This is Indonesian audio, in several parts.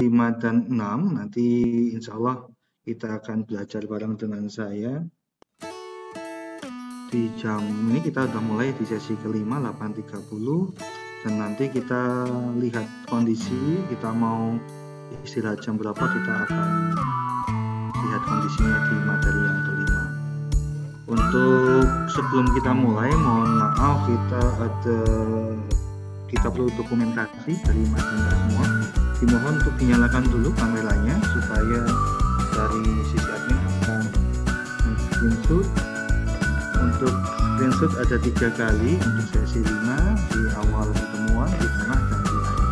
5 dan 6. Nanti insya Allah kita akan belajar bareng dengan saya. Di jam ini kita sudah mulai di sesi kelima 8.30, dan nanti kita lihat kondisi, kita mau istirahat jam berapa, kita akan lihat kondisinya di materi yang kelima. Untuk sebelum kita mulai, mohon maaf kita perlu dokumentasi dari Mas Anda semua. Dimohon untuk dinyalakan dulu kameranya supaya dari sisi admin akan screenshot. Untuk screenshot ada 3 kali, untuk sesi 5 di awal pertemuan, di tengah, dan di akhir.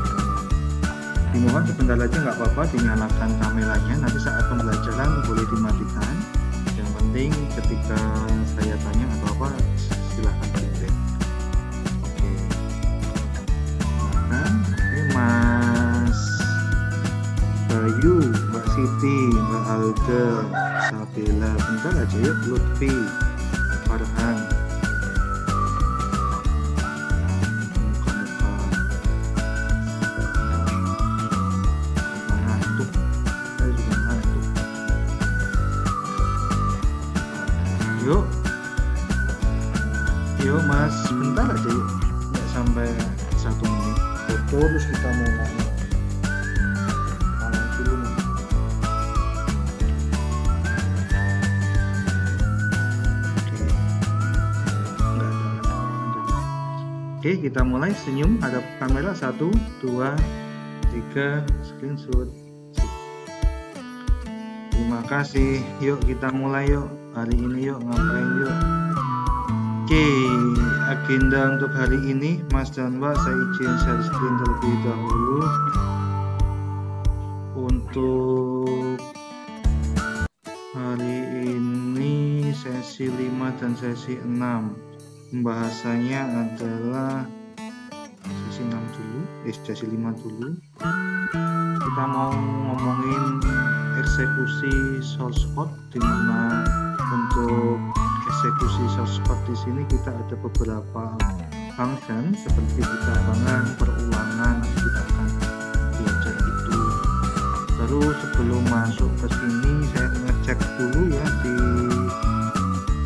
Dimohon sebentar aja nggak apa-apa dinyalakan kameranya, nanti saat pembelajaran boleh dimatikan. Yang penting ketika saya tanya atau apa silahkan feedback. Oke. Silahkan. Oke, Mas Bayu, Mbak Siti, Mbak Alda, Sabela, bentar aja ya, Lutfi, Farhan. Yuk Mas, bentar aja yuk, nggak sampai 1 menit foto terus kita mulai. Dulu. Oke, kita mulai. Senyum hadap kamera, 1, 2, 3, screenshot. Terima kasih. Yuk kita mulai yuk. Hari ini yuk ngapain yuk. Oke, agenda untuk hari ini, Mas dan Mbak, saya izin share screen terlebih dahulu. Untuk hari ini sesi 5 dan sesi 6, pembahasannya adalah sesi 6 dulu, sesi 5 dulu. Kita mau ngomongin eksekusi source code, dimana untuk eksekusi source code di sini kita ada beberapa function seperti keterangan, perulangan, kita akan belajar itu. Terus sebelum masuk ke sini saya ngecek dulu ya di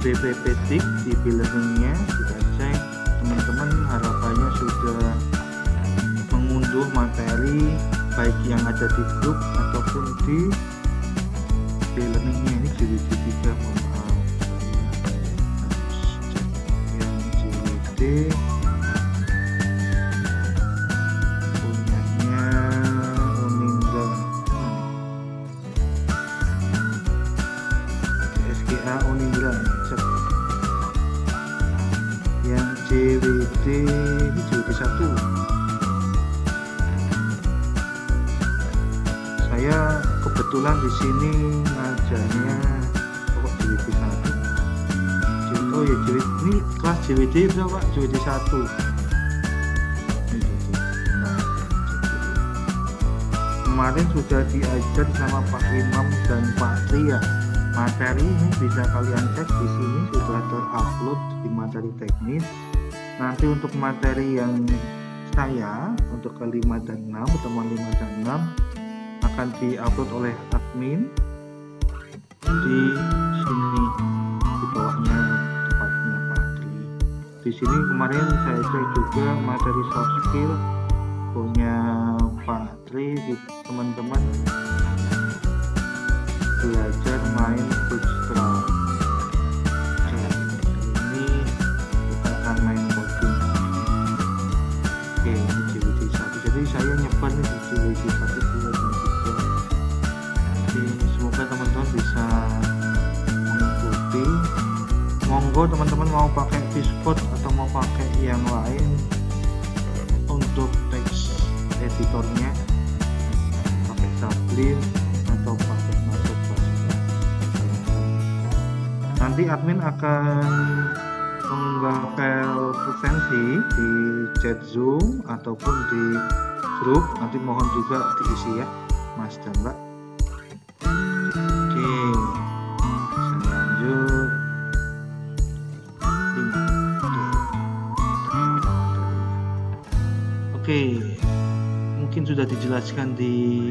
BPPDIK, di e-learningnya kita cek teman-teman harapannya sudah mengunduh materi baik yang ada di grup ataupun di e-learningnya. Ini JWD 3, mohon maaf saya harus cek yang JWD punyanya Uninda, SGA Unindra, cek yang JWD, ini JWD 1. Saya kebetulan di sini ngajarnya pokok JWD 1. Oh ya, ini kelas JWD berapa? JWD 1. Kemarin sudah diajar sama Pak Imam dan Pak Tri ya. Materi ini bisa kalian cek di sini, sudah terupload di materi teknis. Nanti untuk materi yang saya untuk ke 5 dan 6, pertemuan 5 dan 6 akan diupload oleh admin di sini, di bawahnya tempatnya Pak Tri. Di sini kemarin saya cek juga materi soft skill punya Pak Tri, teman-teman belajar main bootstrap. Ini kita akan main coding. Oke, ini JWD 1. Jadi saya nyebar nih di JWD 1, 2, dan 3. Jadi semoga teman-teman bisa mengikuti. Monggo teman-teman mau pakai Discord atau mau pakai yang lain untuk teks editornya, pakai Sublime atau pakai Microsoft. Nanti admin akan mengunggah file presensi di chat Zoom ataupun di grup. Nanti mohon juga diisi ya, Mas dan Mbak. Oke, saya lanjut. Oke, mungkin sudah dijelaskan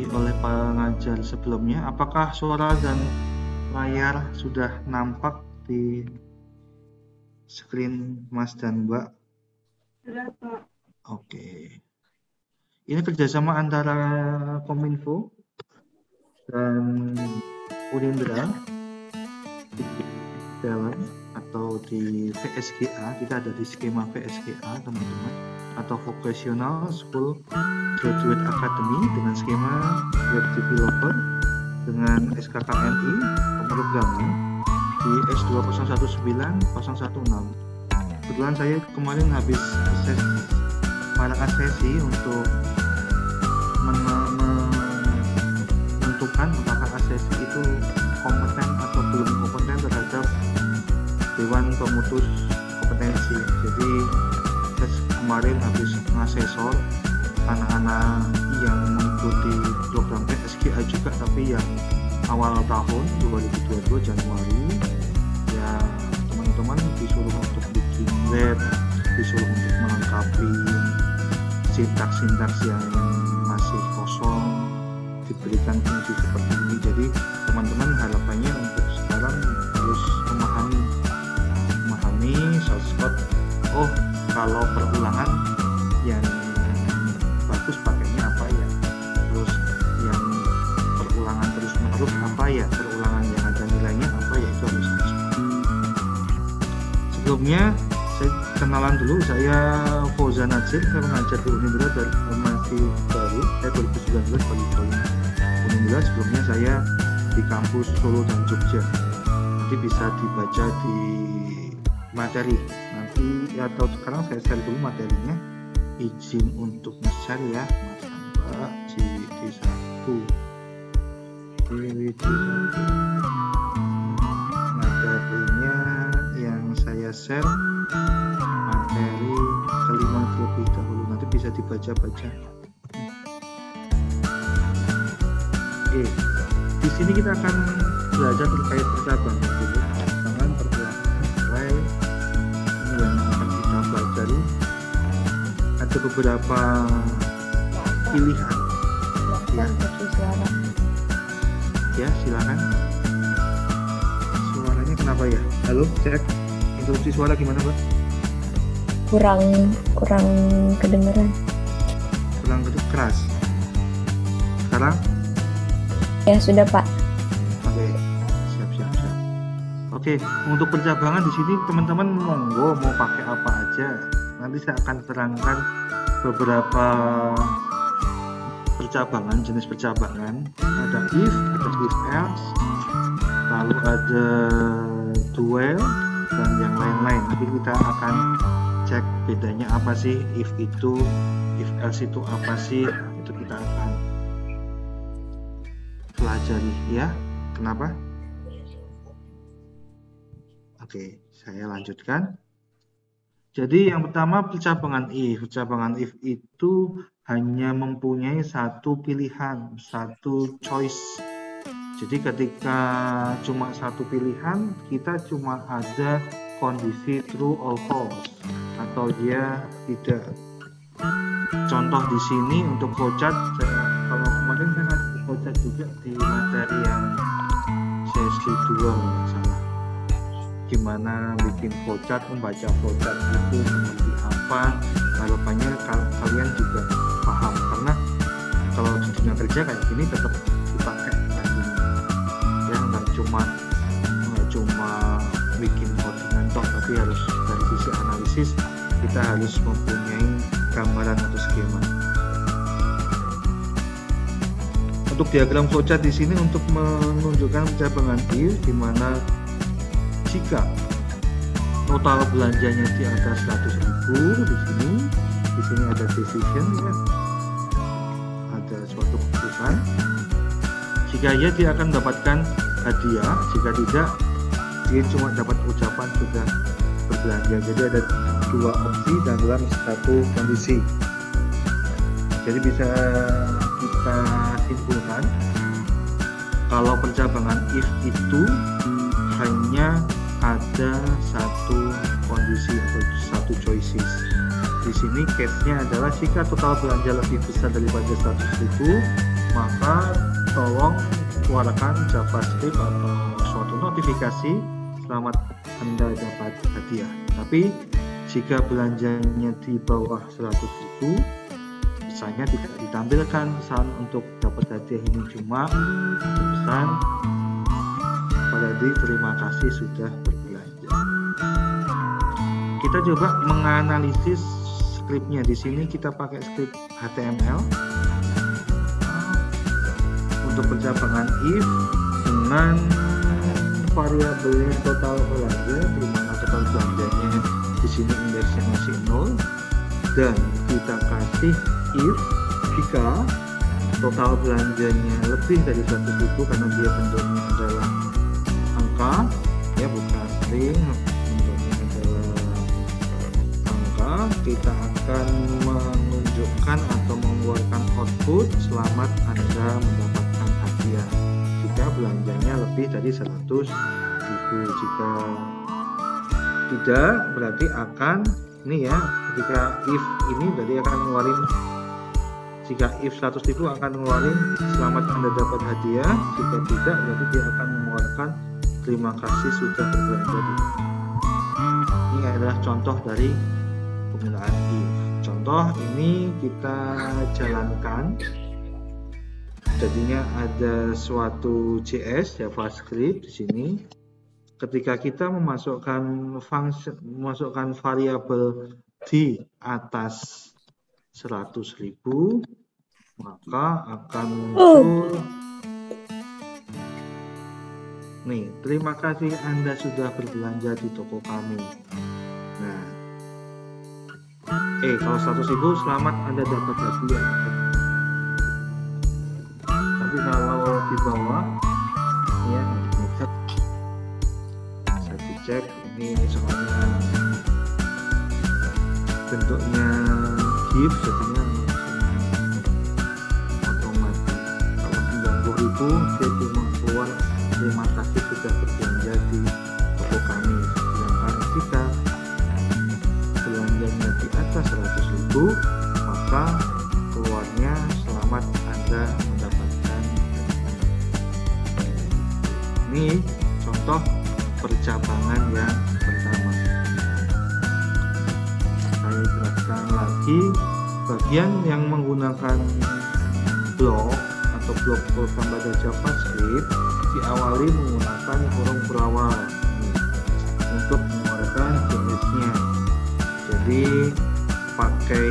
oleh pengajar sebelumnya. Apakah suara dan layar sudah nampak di screen Mas dan Mbak? Sudah, Pak. Oke. Ini kerjasama antara Kominfo dan Unindra di dalam atau di VSGA. Kita ada di skema VSGA, teman-teman, atau Vocational School Graduate Academy dengan skema Web Developer dengan SKKNI pemrograman di S2019-016. Kebetulan saya kemarin habis sesi untuk menentukan apakah asesi itu kompeten atau belum kompeten terhadap Dewan Pemutus Kompetensi. Jadi saya kemarin habis ngasesor anak-anak yang mengikuti program PSGA juga, tapi yang awal tahun 2022 Januari, ya teman-teman disuruh untuk bikin web, disuruh untuk melengkapi sintaks-sintaks yang masih kosong, diberikan fungsi seperti ini. Jadi teman-teman harapannya untuk sekarang harus memahami source code. Oh, kalau perulangan yang bagus pakainya apa ya, terus yang perulangan terus menerus apa ya, perulangan yang ada nilainya apa ya, itu harus. Sebelumnya saya kenalan dulu, saya Fauzan Najir, saya mengajar di Unindra dari masih baru, saya 2019 balik ke Unindra. Sebelumnya saya di kampus Solo dan Jogja. Nanti bisa dibaca di materi nanti, atau sekarang saya share dulu materinya. Izin untuk nge-share ya Mas Mbak, GD1 materinya yang saya share, materi kelima terlebih dahulu, nanti bisa dibaca-baca. Oke, di sini kita akan belajar terkait percobaan dulu, dengan perulangan nilai ini yang akan kita pelajari. Ada beberapa pilihan ya, silakan. Suaranya kenapa ya? Halo, cek instruksi suara gimana, Pak? Kurang kedengeran. Kurang keras. Sekarang? Ya sudah, Pak. Oke, siap. Oke, untuk pencabangan di sini teman-teman monggo mau pakai apa aja. Nanti saya akan terangkan beberapa percabangan, jenis percabangan. Ada if else, lalu ada dual dan yang lain-lain. Nanti kita akan cek bedanya apa sih if itu, if else itu apa sih. Nah, itu kita akan pelajari ya. Kenapa? Oke, saya lanjutkan. Jadi yang pertama percabangan if. Percabangan if itu hanya mempunyai satu pilihan, satu choice. Jadi ketika cuma satu pilihan, kita cuma ada kondisi true or false atau dia tidak. Contoh di sini untuk flowchart, kalau kemarin saya ngasih flowchart juga di materi yang sesi 2 kalau salah. Gimana bikin flowchart, membaca flowchart itu seperti apa, harapannya kalian juga paham, karena kalau di dunia kerja kayak gini tetap dipakai nantinya ya, nggak cuma bikin codingan toh, tapi harus dari sisi analisis kita harus mempunyai gambaran atau skema. Untuk diagram flowchart di sini untuk menunjukkan percabangan if, di mana jika total belanjanya di atas 100.000 di sini ada decision ya, ada suatu keputusan. Jika ya, dia akan mendapatkan hadiah, jika tidak dia cuma dapat ucapan sudah berbelanja. Jadi ada dua opsi dan dalam satu kondisi. Jadi bisa kita simpulkan kalau percabangan if itu hanya ada satu kondisi atau satu choices, di sini case-nya adalah jika total belanja lebih besar daripada 100.000, maka tolong keluarkan JavaScript atau suatu notifikasi selamat Anda dapat hadiah. Tapi jika belanjanya di bawah 100.000, pesannya tidak ditampilkan pesan untuk dapat hadiah ini, cuma pesan pada terima kasih sudah berbelanja. Kita coba menganalisis skripnya. Di sini kita pakai skrip HTML untuk pencabangan if dengan variabelnya total belanja, di mana total belanjanya di sini indeksnya masih 0, dan kita kasih if jika total belanjanya lebih dari 100.000, karena dia bentuknya adalah angka ya, bukan string, bentuknya adalah angka, kita akan menunjukkan atau mengeluarkan output selamat Anda mendapatkan hadiah jika belanjanya lebih dari 100.000. Jika tidak, berarti akan ini ya, ketika if ini berarti akan ngeluarin, jika if 100.000 akan ngeluarin selamat Anda dapat hadiah, jika tidak berarti dia akan mengeluarkan terima kasih sudah berbelanja. Ini adalah contoh dari penggunaan if. Contoh ini kita jalankan, jadinya ada suatu JS JavaScript di sini. Ketika kita memasukkan variabel di atas 100.000, maka akan muncul nih, terima kasih Anda sudah berbelanja di toko kami. Nah, kalau 100.000 selamat Anda dapat hadiah. Tapi kalau di bawah ya, bisa dicek ini soalnya bentuknya GIF, jadinya otomatis. Kalau 90.000 dia cuma keluar terima kasih sudah berbelanja di toko kami. Sedangkan jika belanjanya di atas 100.000, maka keluarnya selamat Anda mendapatkan. Ini contoh percabangan yang pertama. Saya jelaskan lagi bagian yang menggunakan blok atau blok program pada JavaScript diawali menggunakan kurung berawal untuk mengeluarkan JS-nya. Jadi pakai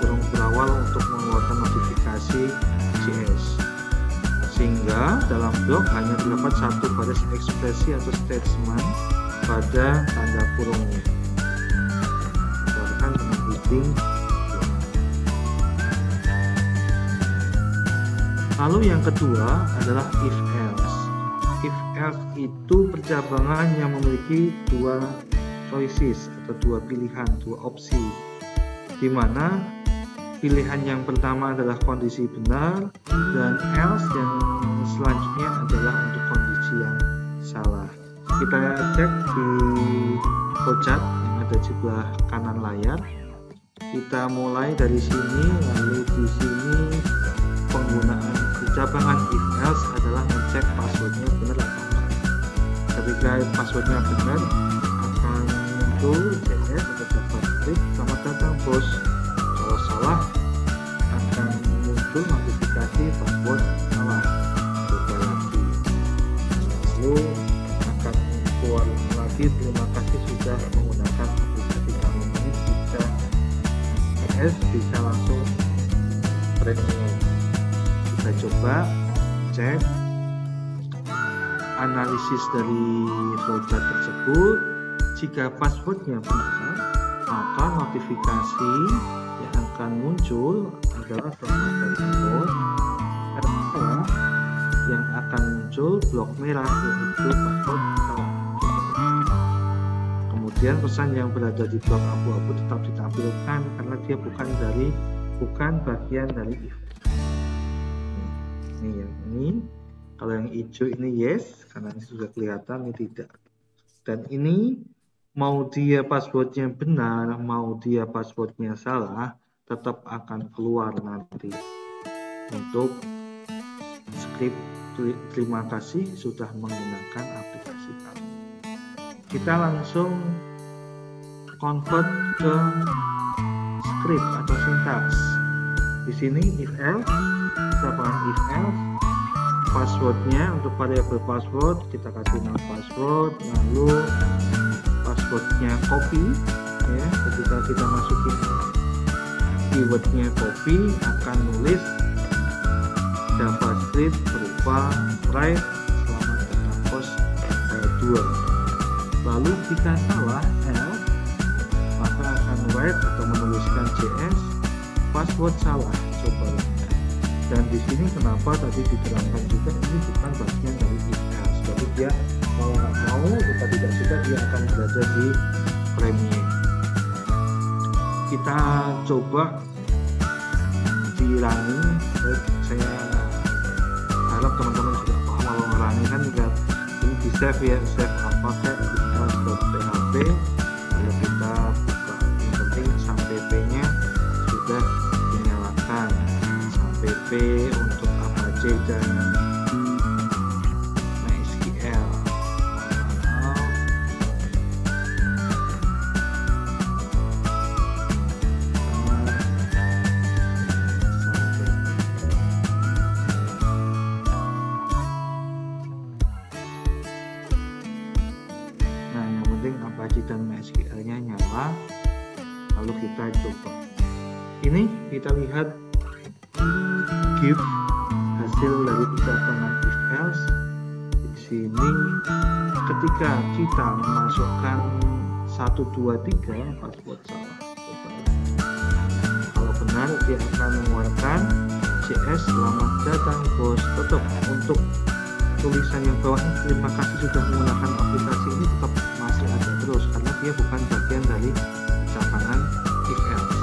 kurung berawal untuk mengeluarkan notifikasi JS, sehingga dalam blok hanya terdapat satu baris ekspresi atau statement pada tanda kurungnya. Keluarkan dengan heading. Lalu yang kedua adalah if else. If else itu percabangan yang memiliki dua choices atau dua pilihan, dua opsi, di mana pilihan yang pertama adalah kondisi benar dan else yang selanjutnya adalah untuk kondisi yang salah. Kita cek di pojat yang ada di sebelah kanan layar. Kita mulai dari sini, lalu di sini penggunaan percabangan if else adalah ngecek passwordnya benar atau enggak. Ketika passwordnya benar, akan muncul JS atau JavaScript selamat datang bos. Kalau salah, akan muncul notifikasi password salah. Coba lagi, lalu akan keluar lagi terima kasih sudah menggunakan aplikasi kami. Ini bisa JS bisa langsung premium. Kita coba cek analisis dari flowchart tersebut. Jika passwordnya benar, maka notifikasi yang akan muncul adalah selamat datang bos. Karena yang akan muncul blok merah yaitu password salah. Kemudian pesan yang berada di blok abu-abu tetap ditampilkan karena dia bukan bagian dari if. Ini yang ini, kalau yang hijau ini yes, karena ini sudah kelihatan, ini tidak. Dan ini mau dia passwordnya benar, mau dia passwordnya salah, tetap akan keluar nanti. Untuk script terima kasih sudah menggunakan aplikasi kami. Kita langsung convert ke script atau sintaks. Di sini if else, kita pakai if else, passwordnya untuk variabel password kita kasih nama password, lalu passwordnya copy, ya. Ketika kita masukin keywordnya copy akan nulis JavaScript berupa write selamat datang post ayat 2. Lalu jika salah else, maka akan write atau menuliskan JS password salah. Coba lihat. Dan di sini kenapa tadi diterangkan juga ini bukan bagian dari if else. Jadi dia kalau nggak mau kita tidak suka dia akan berada di frame-nya. Kita coba di-running. Saya harap teman-teman sudah paham kalau nge-running kan juga ini di save ya, save apa kayak php. Lalu kita buka, yang penting sampai p-nya sudah dinyalakan, sampai p untuk Apache dan MySQL. Apache dan MySQL-nya nyala. Lalu kita coba. Ini kita lihat give hasil dari ucapan if else. Di sini ketika kita memasukkan 1, 2, 3 password salah. Coba. Kalau benar dia akan mengeluarkan JS selamat datang bos. Tetap untuk tulisan yang bawahnya terima kasih sudah menggunakan aplikasi ini tetap masih ada terus karena dia bukan bagian dari ucapan if else.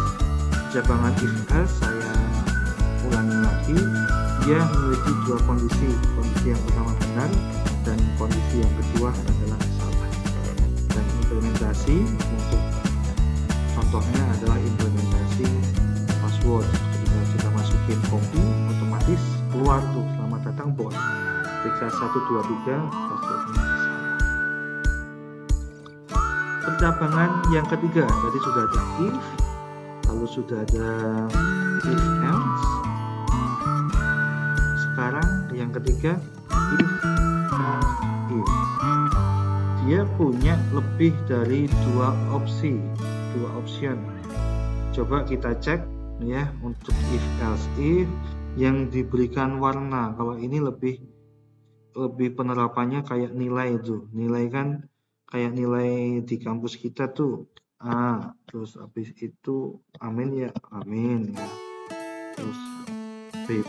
Ucapan if else saya ulangi lagi, dia memiliki dua kondisi yang pertama benar dan kondisi yang kedua adalah salah. Dan implementasi untuk contohnya adalah implementasi password. Ketika kita masukin copy otomatis keluar tuh selamat datang bos. Ketika 1, 2, 3 passwordnya salah. Percabangan yang ketiga tadi sudah ada if, lalu sudah ada if else. Sekarang yang ketiga if else if. Dia punya lebih dari dua option. Coba kita cek ya untuk if else if yang diberikan warna. Kalau ini lebih penerapannya kayak nilai itu. Nilai kan kayak nilai di kampus kita tuh A, terus habis itu amin ya, amin ya. Terus B+,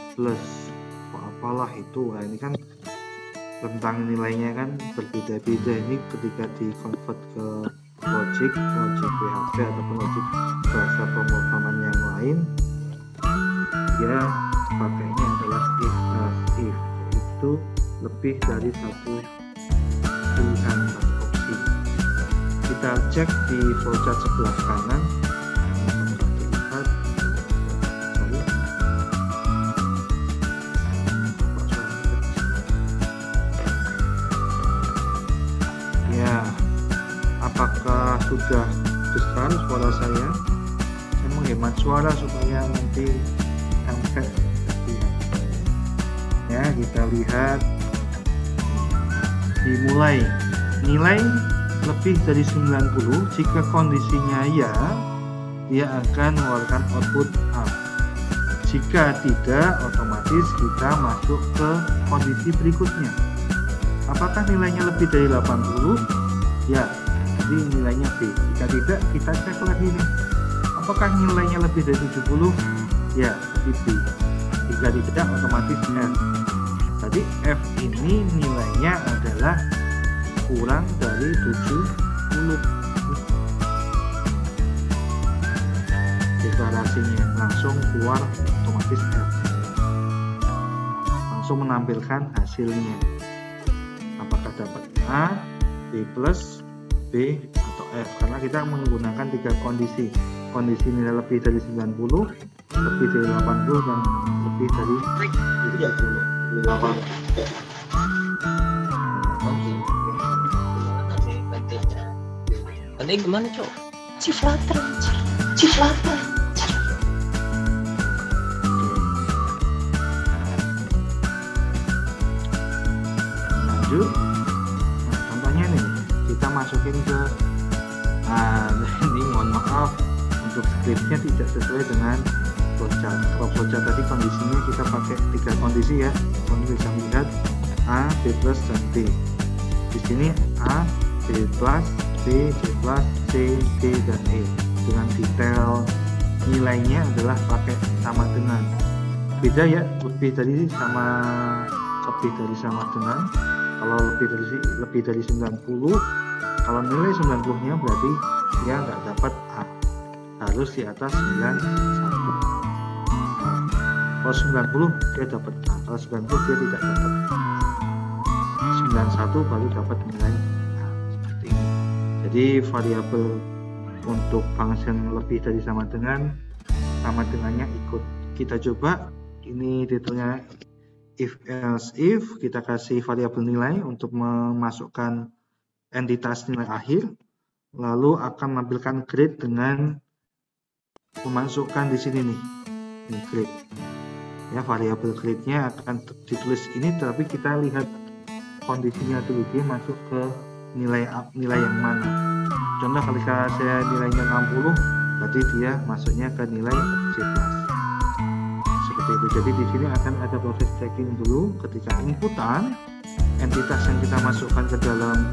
apalah itu. Nah, ini kan tentang nilainya kan berbeda-beda. Ini ketika di convert ke logic PHP ataupun logic bahasa pemrograman yang lain, ya pakainya adalah if else if. Itu lebih dari satu pilihan atau opsi. Kita cek di flowchart sebelah kanan. Terlihat ya, apakah sudah besar suara saya? Saya menghemat suara supaya nanti sampai ya. Kita lihat dimulai nilai lebih dari 90. Jika kondisinya ya, dia akan mengeluarkan output A. Jika tidak, otomatis kita masuk ke kondisi berikutnya. Apakah nilainya lebih dari 80? Ya, jadi nilainya B. Jika tidak, kita cek lagi nih. Apakah nilainya lebih dari 70? Ya, jadi B. Jika tidak, otomatis F. Tadi F ini nilainya adalah kurang dari 70. Deklarasinya langsung keluar otomatis F. Langsung menampilkan hasilnya. Apakah dapat A, B+, B, atau F, karena kita menggunakan 3 kondisi. Kondisi nilai lebih dari 90, lebih dari 80, dan lebih dari 70. Tadi gimana, Cok? Ciflatan. Lanjut. Nah, contohnya nih, kita masukin ke ini mohon maaf, untuk scriptnya tidak sesuai dengan flowchart. Kalau flowchart tadi kondisinya kita pakai 3 kondisi ya, kamu bisa melihat A, B plus, dan D. Di sini A, B plus, B, C plus, C, D, dan E. Dengan detail nilainya adalah pakai sama dengan. Beda ya, lebih dari sama dengan. Kalau lebih dari 90, kalau nilai 90-nya berarti dia nggak dapat A, harus di atas 91. Kalau 90 dia dapat A, kalau 90 dia tidak dapat A. 91 baru dapat nilai A, seperti ini. Jadi variabel untuk function lebih dari sama dengannya ikut. Kita coba, ini detailnya if else if, kita kasih variabel nilai untuk memasukkan entitas nilai akhir, lalu akan menampilkan grade dengan memasukkan di sini nih, ini grade ya, variabel grade-nya akan ditulis ini, tapi kita lihat kondisinya dulu, dia masuk ke nilai yang mana. Contoh ketika saya nilainya 60, berarti dia masuknya ke nilai C+. Seperti itu. Jadi di sini akan ada proses checking dulu ketika inputan entitas yang kita masukkan ke dalam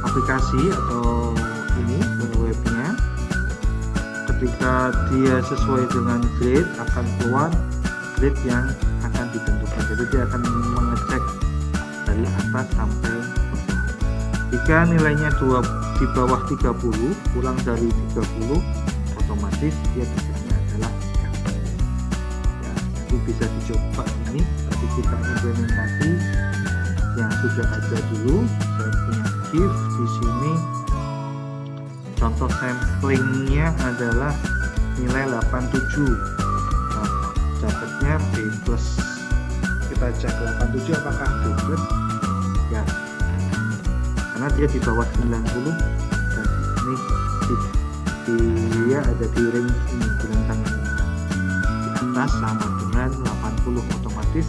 aplikasi atau ini ke webnya. Ketika dia sesuai dengan grade, akan keluar grade yang akan ditentukan. Jadi dia akan mengecek dari atas sampai bawah. Jika nilainya di bawah 30, kurang dari 30, otomatis dia titiknya adalah F. Ya, jadi bisa dicoba ini, tapi kita implementasi yang sudah ada dulu. Saya punya GIF di sini. Contoh samplingnya adalah nilai 87. Nah, dapatnya B plus. Kita cek 87 apakah B plus? Ya, karena dia di bawah 90 dan ini dia ada di range ini, di rentang ini. Di atas sama dengan 80, otomatis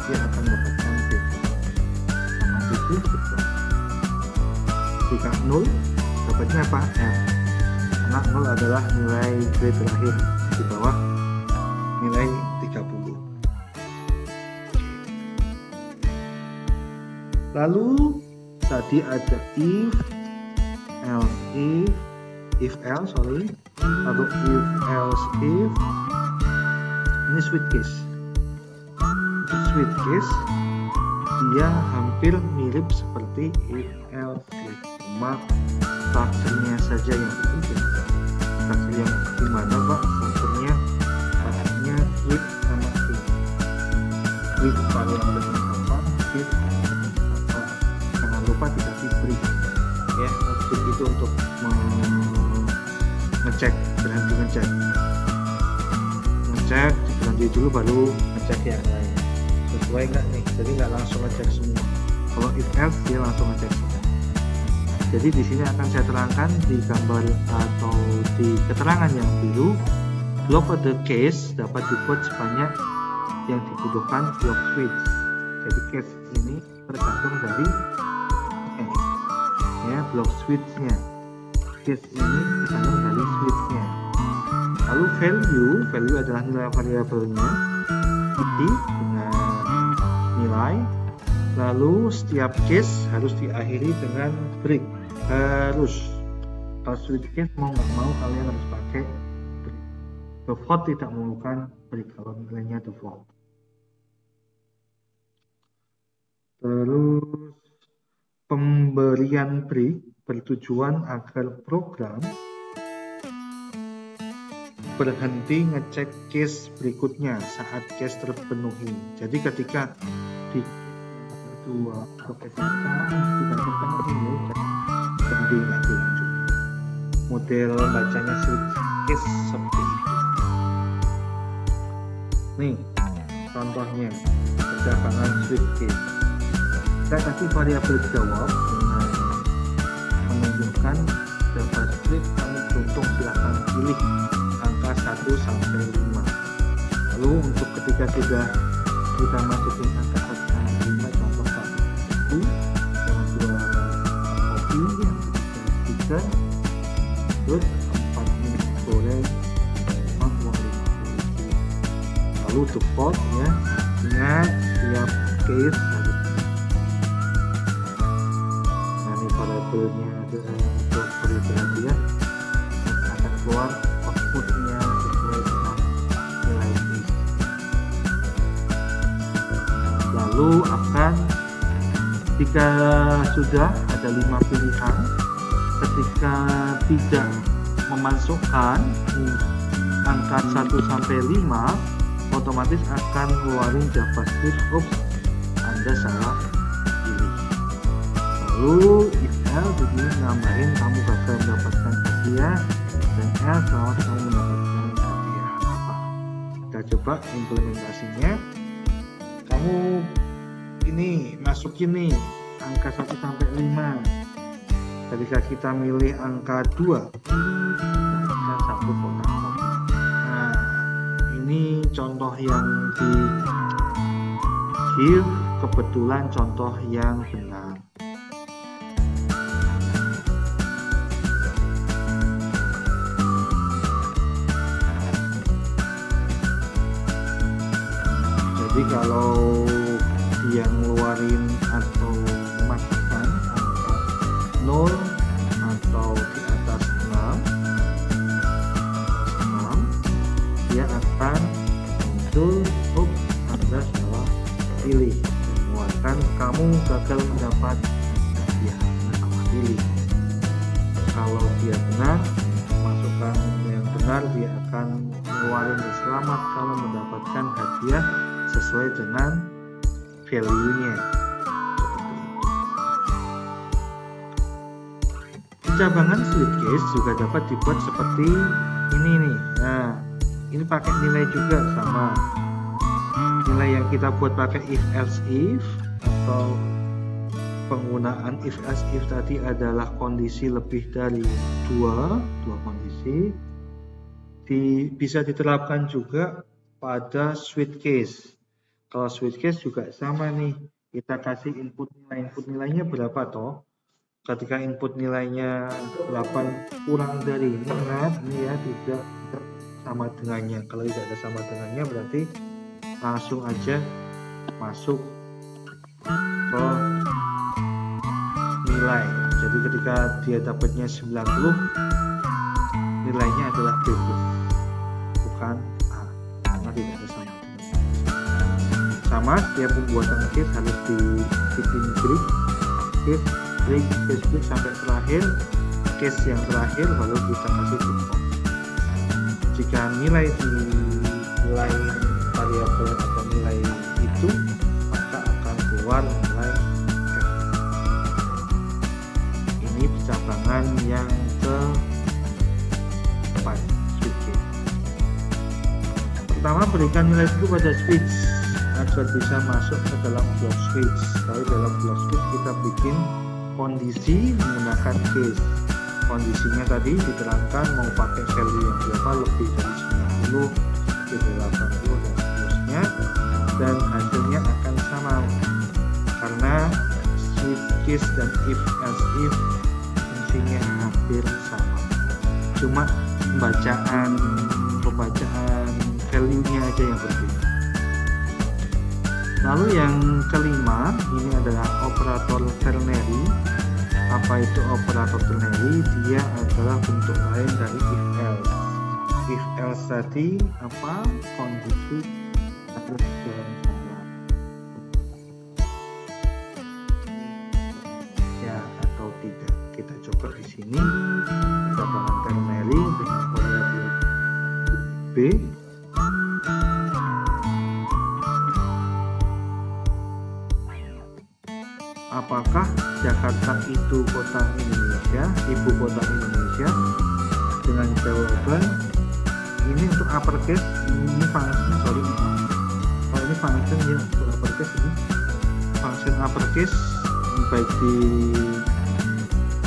dia akan mendapatkan B plus. Sama itu juga. Jika 0, dapatnya apa? Karena 0 adalah nilai grade terakhir di bawah nilai 30. Lalu tadi ada if else, lalu if else if, ini switch case. Switch case dia hampir mirip seperti if else if, cuma strukturnya saja yang berbeda. Struktur yang gimana Pak? Strukturnya bahannya if sama if. If variabelnya apa? If apa? Jangan lupa dikasih break ya, maksud itu untuk ngecek, berhenti ngecek berhenti dulu baru ngecek yang lain sesuai nggak nih. Jadi nggak langsung ngecek semua. Kalau if else dia langsung ngecek semua. Jadi di sini akan saya terangkan di gambar atau di keterangan yang biru, block of the case dapat dibuat sebanyak yang dibutuhkan block switch. Jadi case ini tergantung dari ya block switchnya. Case ini tergantung dari switchnya. Lalu value adalah nilai variabelnya, dengan nilai. Lalu setiap case harus diakhiri dengan break. Harus. Kalau switch case mau nggak mau kalian harus pakai break. Default tidak memerlukan break kalau nilainya default. Terus pemberian break bertujuan agar program berhenti ngecek case berikutnya saat case terpenuhi. Jadi ketika di kedua atau case yang pertama tidak terpenuhi, penting nggak dilanjut. Model bacanya switch case seperti itu. Nih contohnya percabangan switch case. Kita kasih variabel jawab dengan menunjukkan JavaScript. Kamu beruntung silahkan pilih angka 1 sampai 5. Lalu untuk ketika sudah kita masukin angka 1 sampai 5, contoh 1, yang kedua kopi, yang ketiga terus 4 ini boleh lalu default ya. Ingat setiap case harus ini variabelnya ada untuk variabel ya, akan keluar outputnya sesuai dengan nilai case. Lalu akan jika sudah ada 5 pilihan, ketika tidak memasukkan angka 1 sampai 5, otomatis akan keluarin JavaScript, oops, Anda salah pilih. Lalu if else begini nambahin kamu gagal mendapatkan hadiah, dan else selamat kamu mendapatkan hadiah apa. Kita coba implementasinya. Kamu ini masukin nih angka 1 sampai 5. Ketika kita milih angka 2, dapatkan 1 kotak kopi. Nah, ini contoh yang di give, kebetulan contoh yang benar. Jadi kalau dia ngeluarin atau memasukkan angka 0 atau di atas 6, dia akan muncul oops, Anda salah pilih, mengeluarkan kamu gagal mendapat hadiah, salah pilih. Kalau dia benar, masukkan yang benar, dia akan mengeluarkan selamat kamu mendapatkan hadiah sesuai dengan value-nya. Cabangan switch case juga dapat dibuat seperti ini nih. Nah, ini pakai nilai juga sama. Nilai yang kita buat pakai if else if, atau penggunaan if else if tadi adalah kondisi lebih dari dua kondisi. Bisa diterapkan juga pada switch case. Kalau switch case juga sama nih. Kita kasih input nilainya berapa toh? Ketika input nilainya 8 kurang dari ini, ini ya tidak sama dengannya. Kalau tidak ada sama dengannya berarti langsung aja masuk ke nilai. Jadi ketika dia dapatnya 90, nilainya adalah B+, bukan A, karena tidak ada sama dengannya. Sama setiap pembuatan case harus dibikin break case sampai terakhir, case yang terakhir baru kita kasih default. Jika nilai di nilai variabel atau nilai itu, maka akan keluar nilai F. Ini cabangan yang ke-4, switch case. Pertama, berikan nilai true pada switch agar bisa masuk ke dalam block switch. Lalu dalam block switch kita bikin kondisi menggunakan case. Kondisinya tadi diterangkan mau pakai value yang berapa, lebih dari 90, lebih dari 80 dan seterusnya, dan hasilnya akan sama karena switch case dan if else if fungsinya hampir sama, cuma pembacaan value-nya aja yang berbeda. Lalu yang kelima, ini adalah operator ternary. Apa itu operator ternary? Dia adalah bentuk lain dari if else. If else tadi apa? Kondisi harus jalan sama. Ya atau tidak. Kita coba di sini. Cabangan ternary dengan variabel B. apakah Jakarta itu kota Indonesia, ibu kota Indonesia, dengan jawaban ini untuk uppercase, ini function, sorry, kalau ini function ya untuk uppercase, ini function uppercase baik di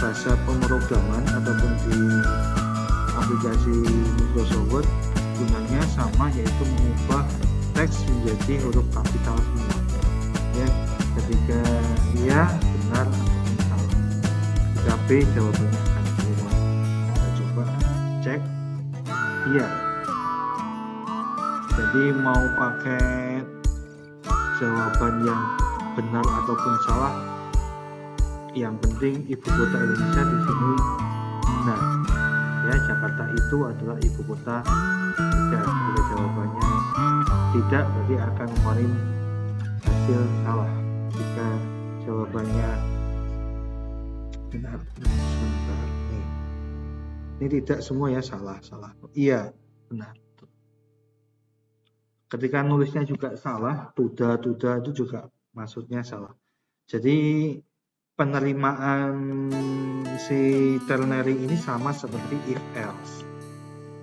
bahasa pemrograman ataupun di aplikasi Microsoft Word gunanya sama, yaitu mengubah teks menjadi huruf kapital semua ya. Ketika iya benar ataupun salah, ketika B jawabannya akan keluar. Kita coba cek iya. Jadi mau pakai jawaban yang benar ataupun salah, yang penting ibu kota Indonesia di sini benar ya. Jakarta itu adalah ibu kota Indonesia. Jika jawabannya tidak, berarti akan mengeluarkan hasil salah. Jika jawabannya benar, sebentar nih, ini tidak semua ya, salah. Iya benar. Ketika nulisnya juga salah, tuda itu juga maksudnya salah. Jadi penerimaan si ternary ini sama seperti if else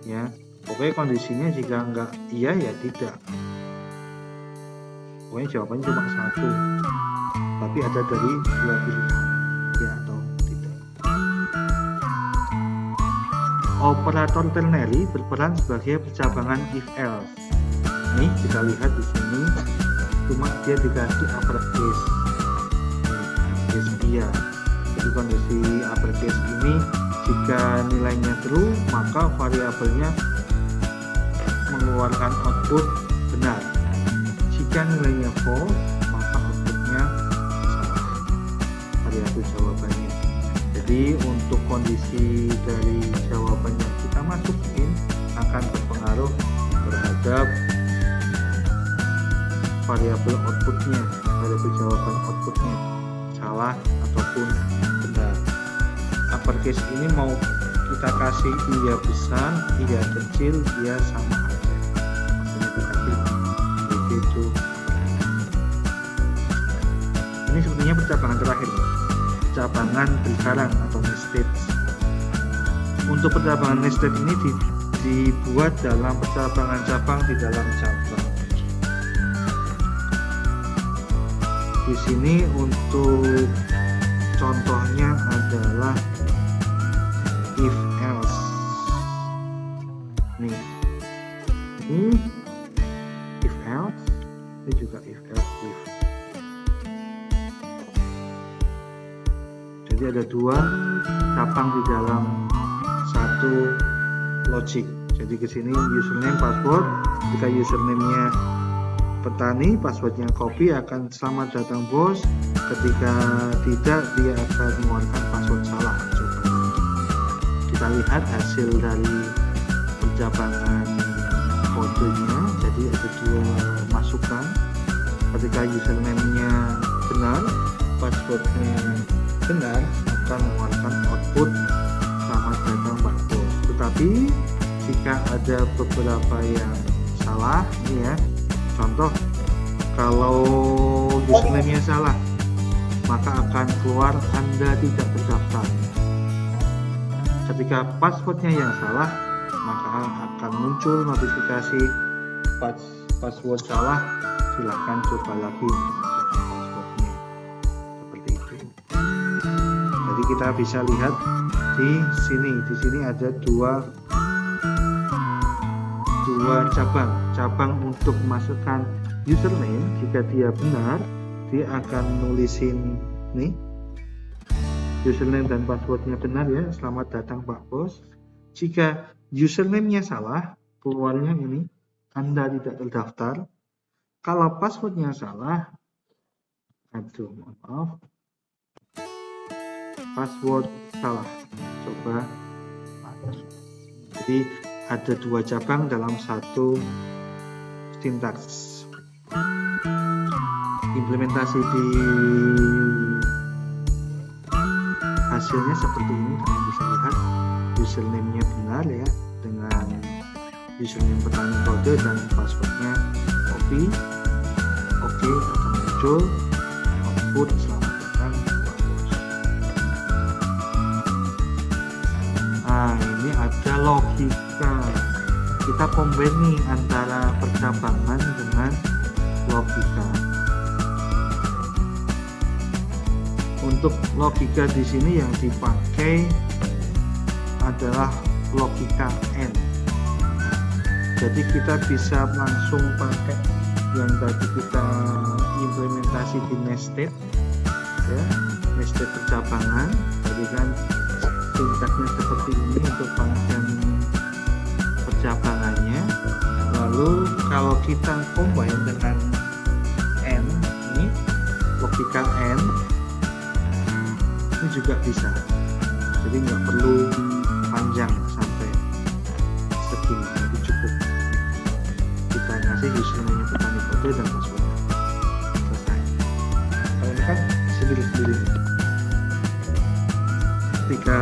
ya. Pokoknya kondisinya jika enggak iya ya tidak. Pokoknya jawabannya cuma satu, tapi ada dari dua pilihan, ya atau tidak. Operator ternary berperan sebagai percabangan if else. Nih kita lihat di sini, cuma dia dikasih uppercase. Iya. Jadi kondisi uppercase ini jika nilainya true, maka variabelnya mengeluarkan output benar. Jika nilainya false, maka outputnya salah, variabel jawabannya. Jadi untuk kondisi dari jawaban yang kita masukin akan berpengaruh terhadap variabel outputnya, variabel jawaban outputnya salah ataupun benar. Uppercase ini mau kita kasih iya besar, iya kecil, iya sama aja. Maksudnya dikasih begitu. Ini sebenarnya percabangan terakhir, percabangan berkarang atau nested. Untuk percabangan nested ini dibuat dalam percabangan cabang di dalam cabang. Di sini untuk contohnya adalah if else. Nih, ini if else, ini juga if else if. Jadi ada dua cabang di dalam satu logic. Jadi ke sini username, password. Jika username-nya petani, passwordnya copy, akan selamat datang bos. Ketika tidak, dia akan mengeluarkan password salah. Coba kita lihat hasil dari percabangan kodenya. Jadi ada dua masukan. Ketika username-nya benar, passwordnya benar, akan mengeluarkan output selamat datang Pak Bos. Tetapi jika ada beberapa yang salah, ini ya. Contoh, kalau username-nya salah, maka akan keluar Anda tidak terdaftar. Ketika passwordnya yang salah, maka akan muncul notifikasi password salah. Silahkan coba lagi passwordnya. Seperti itu. Jadi kita bisa lihat di sini ada dua cabang untuk masukkan username. Jika dia benar, dia akan nulisin nih username dan passwordnya benar ya, selamat datang Pak Bos. Jika username-nya salah, keluarnya ini Anda tidak terdaftar. Kalau passwordnya salah, password salah, coba lagi. Jadi ada dua cabang dalam satu sintaks. Implementasi di hasilnya seperti ini. Kalian bisa lihat username-nya benar ya, dengan username petani kode dan passwordnya copy. Oke, akan muncul output selamat datang logika. Kita combine nih antara percabangan dengan logika. Untuk logika di sini yang dipakai adalah logika N. Jadi kita bisa langsung pakai yang tadi kita implementasi di nested, ya, nested percabangan. Tadi kan sintaksnya seperti ini untuk function percabangannya. Lalu kalau kita combine dengan N, ini logika N, ini juga bisa. Jadi nggak perlu panjang sampai segini, jadi cukup kita ngasih username petani kode dan password, selesai. Kalau ini kan sendiri-sendiri. Ketika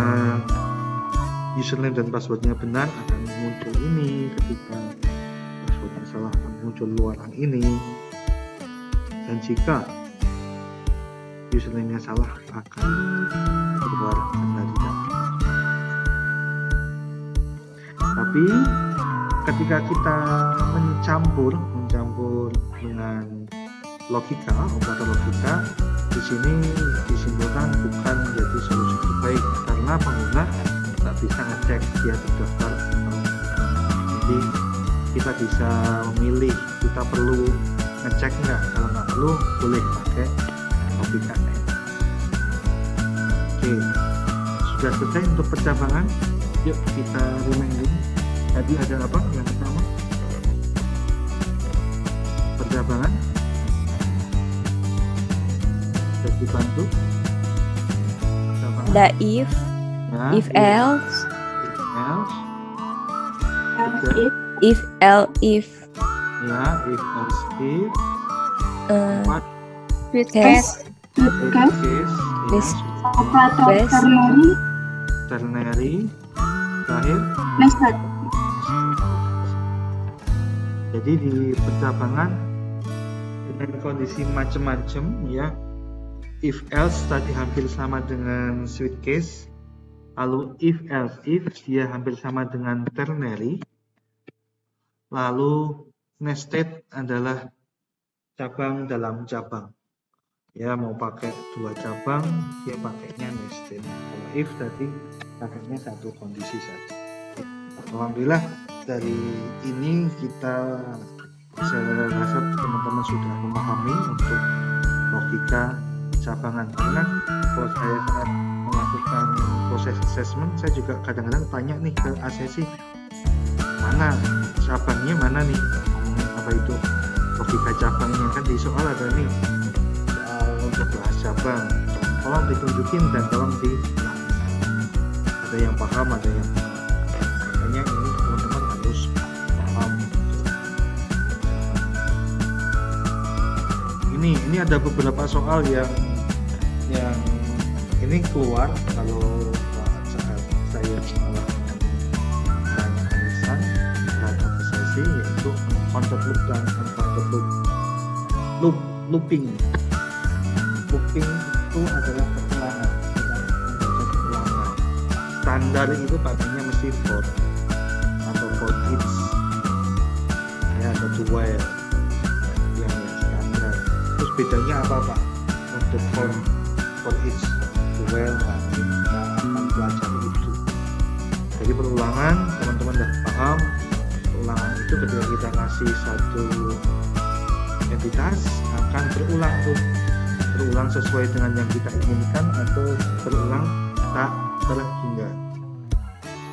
username dan passwordnya benar akan muncul ini, ketika passwordnya salah akan muncul luaran ini, dan jika username-nya salah akan keluar dari data. Tapi ketika kita mencampur dengan logika, operator logika, di sini disimpulkan bukan menjadi solusi terbaik karena pengguna tak bisa ngecek dia terdaftar atau. Jadi kita bisa memilih, kita perlu ngecek nggak, kalau nggak perlu boleh pakai logika N. Oke, sudah selesai untuk percabangan. Yuk kita reminding. Tadi ada apa yang pertama? Percabangan. Bisa dibantu? Ada if, Ya, if else, if else. if Ya, if else if. What? case, Case. Case. Operator Best. Ternary. Terakhir. nested. Jadi di percabangan dengan kondisi macam-macam, ya. If else tadi hampir sama dengan switch case, lalu if else if dia hampir sama dengan ternary, lalu nested adalah cabang dalam cabang. Ya, mau pakai dua cabang, dia pakainya nested. Kalau if tadi pakainya satu kondisi saja. Alhamdulillah dari ini kita, saya rasa teman-teman sudah memahami untuk logika cabangan. Karena kalau saya saat melakukan proses assessment, saya juga kadang-kadang tanya nih ke ACC, mana cabangnya, mana nih, apa itu logika cabangnya. Kan di soal ada nih untuk bahas cabang, tolong ditunjukin dan tolong diulang. Ada yang paham, ada yang paham. Makanya ini teman-teman harus paham. Ini ada beberapa soal yang ini keluar kalau saat saya melakukan pertanyaan lisan terhadap sesi, yaitu counted loop dan uncounted loop. Looping itu adalah pengulangan, standar itu pakainya mesti for atau for each, ya, atau to while yang standar. Terus bedanya apa Pak untuk for each, to while? Nah, kita akan pelajari itu. Jadi perulangan, teman-teman sudah paham. Perulangan itu ketika kita ngasih satu entitas akan berulang sesuai dengan yang kita inginkan atau berulang tak terhingga.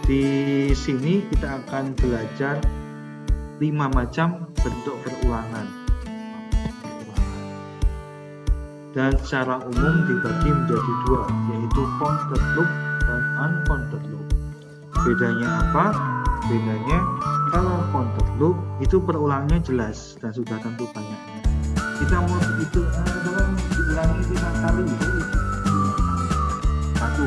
Di sini kita akan belajar 5 macam bentuk perulangan. Dan secara umum dibagi menjadi 2, yaitu counted loop dan uncounted loop. Bedanya apa? Bedanya kalau counted loop itu perulangnya jelas dan sudah tentu banyaknya. Kita mau itu dalam diulangi 5 kali itu satu.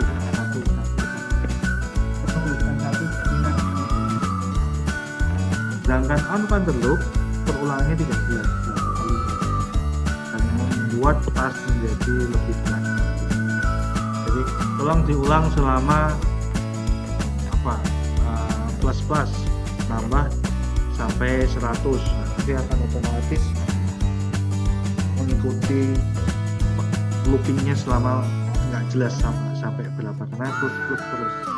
Sedangkan uncounted loop perulangnya tidak jelas dan membuat task menjadi lebih berat. Jadi tolong diulang selama plus nambah sampai 100. Nanti akan otomatis mengikuti loopingnya selama nggak jelas sampai berapa, karena terus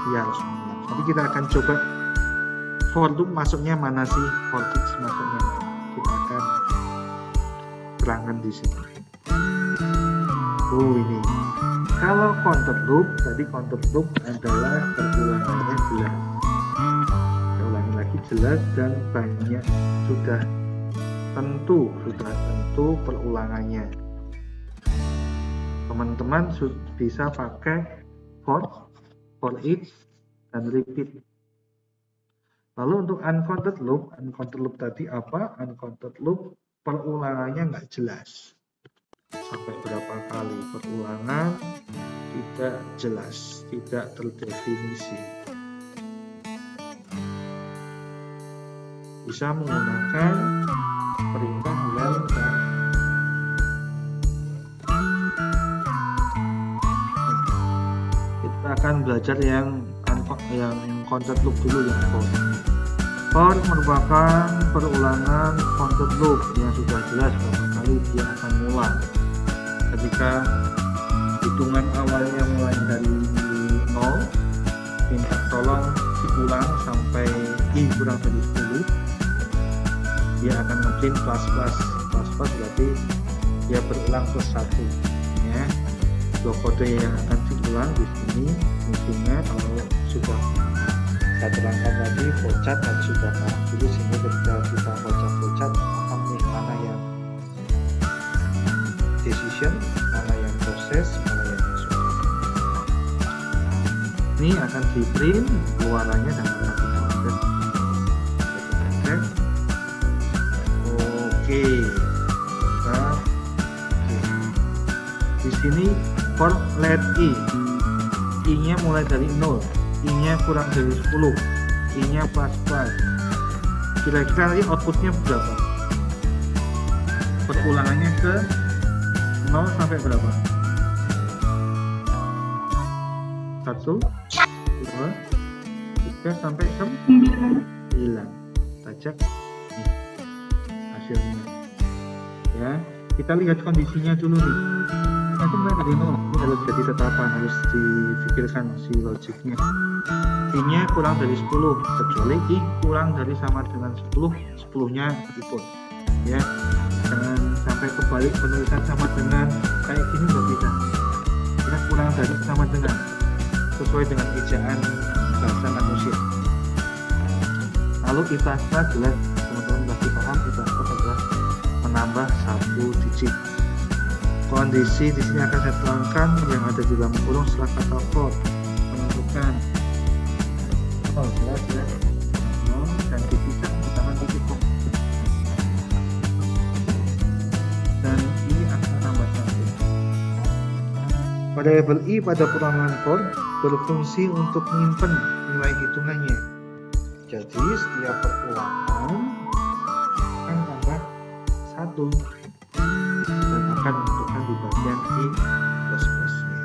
dia harus mengulang. Nanti kita akan coba for loop masuknya mana sih, for each masuknya mana. Kita akan terangkan di sini. Ini kalau counter loop, tadi counter loop adalah perulangannya jelas. Kita ulangi lagi jelas dan banyak, sudah tentu perulangannya. Teman-teman bisa pakai for each dan repeat. Lalu untuk uncounted loop tadi apa? Uncounted loop perulangannya nggak jelas. Sampai berapa kali perulangan tidak jelas, tidak terdefinisi. Bisa menggunakan perintah while dan kita akan belajar yang counted loop dulu, yang for merupakan perulangan counted loop yang sudah jelas berapa kali dia akan mulai. Ketika hitungan awalnya mulai dari 0, minta tolong diulang sampai i kurang dari 10, dia akan ngeprint plus berarti dia berulang plus 1 ya. Dua kode yang akan diulang di sini mestinya kalau sudah saya terangkan tadi flowchart dan sudah paham dulu, sehingga ketika kita baca flowchart paham nih mana yang decision, mana yang proses, mana yang sudah. Ini akan di print keluarannya dan akan didownload. Oke. Di sini for let i-nya mulai dari 0, i-nya kurang dari 10, i-nya plus. Kira-kira nanti outputnya berapa? Perulangannya ke 0 sampai berapa? 1, 2, 3 sampai 9. Kita cek nih hasilnya ya. Kita lihat kondisinya dulu nih. Itu mulai dari 0, ini harus jadi tetapan, harus dipikirkan si logiknya. I-nya kurang dari 10, kecuali i kurang dari sama dengan 10, 10-nya ikut ya. Jangan sampai kebalik penulisan sama dengan kayak gini, nggak bisa. Kita kurang dari sama dengan, sesuai dengan ejaan bahasa manusia. Lalu ifrasa jelas teman-teman pasti paham, ifrasa adalah menambah 1 digit. Kondisi di sini akan saya terangkan yang ada di dalam kurung setelah kata for, menentukan jelas dan dipisah bersama titik kok. Dan ini akan tambah 1. Variabel i pada perulangan for berfungsi untuk menyimpan nilai hitungannya. Jadi setiap perulangan akan tambah 1 dan akan menentukan di bagian i plus-plusnya.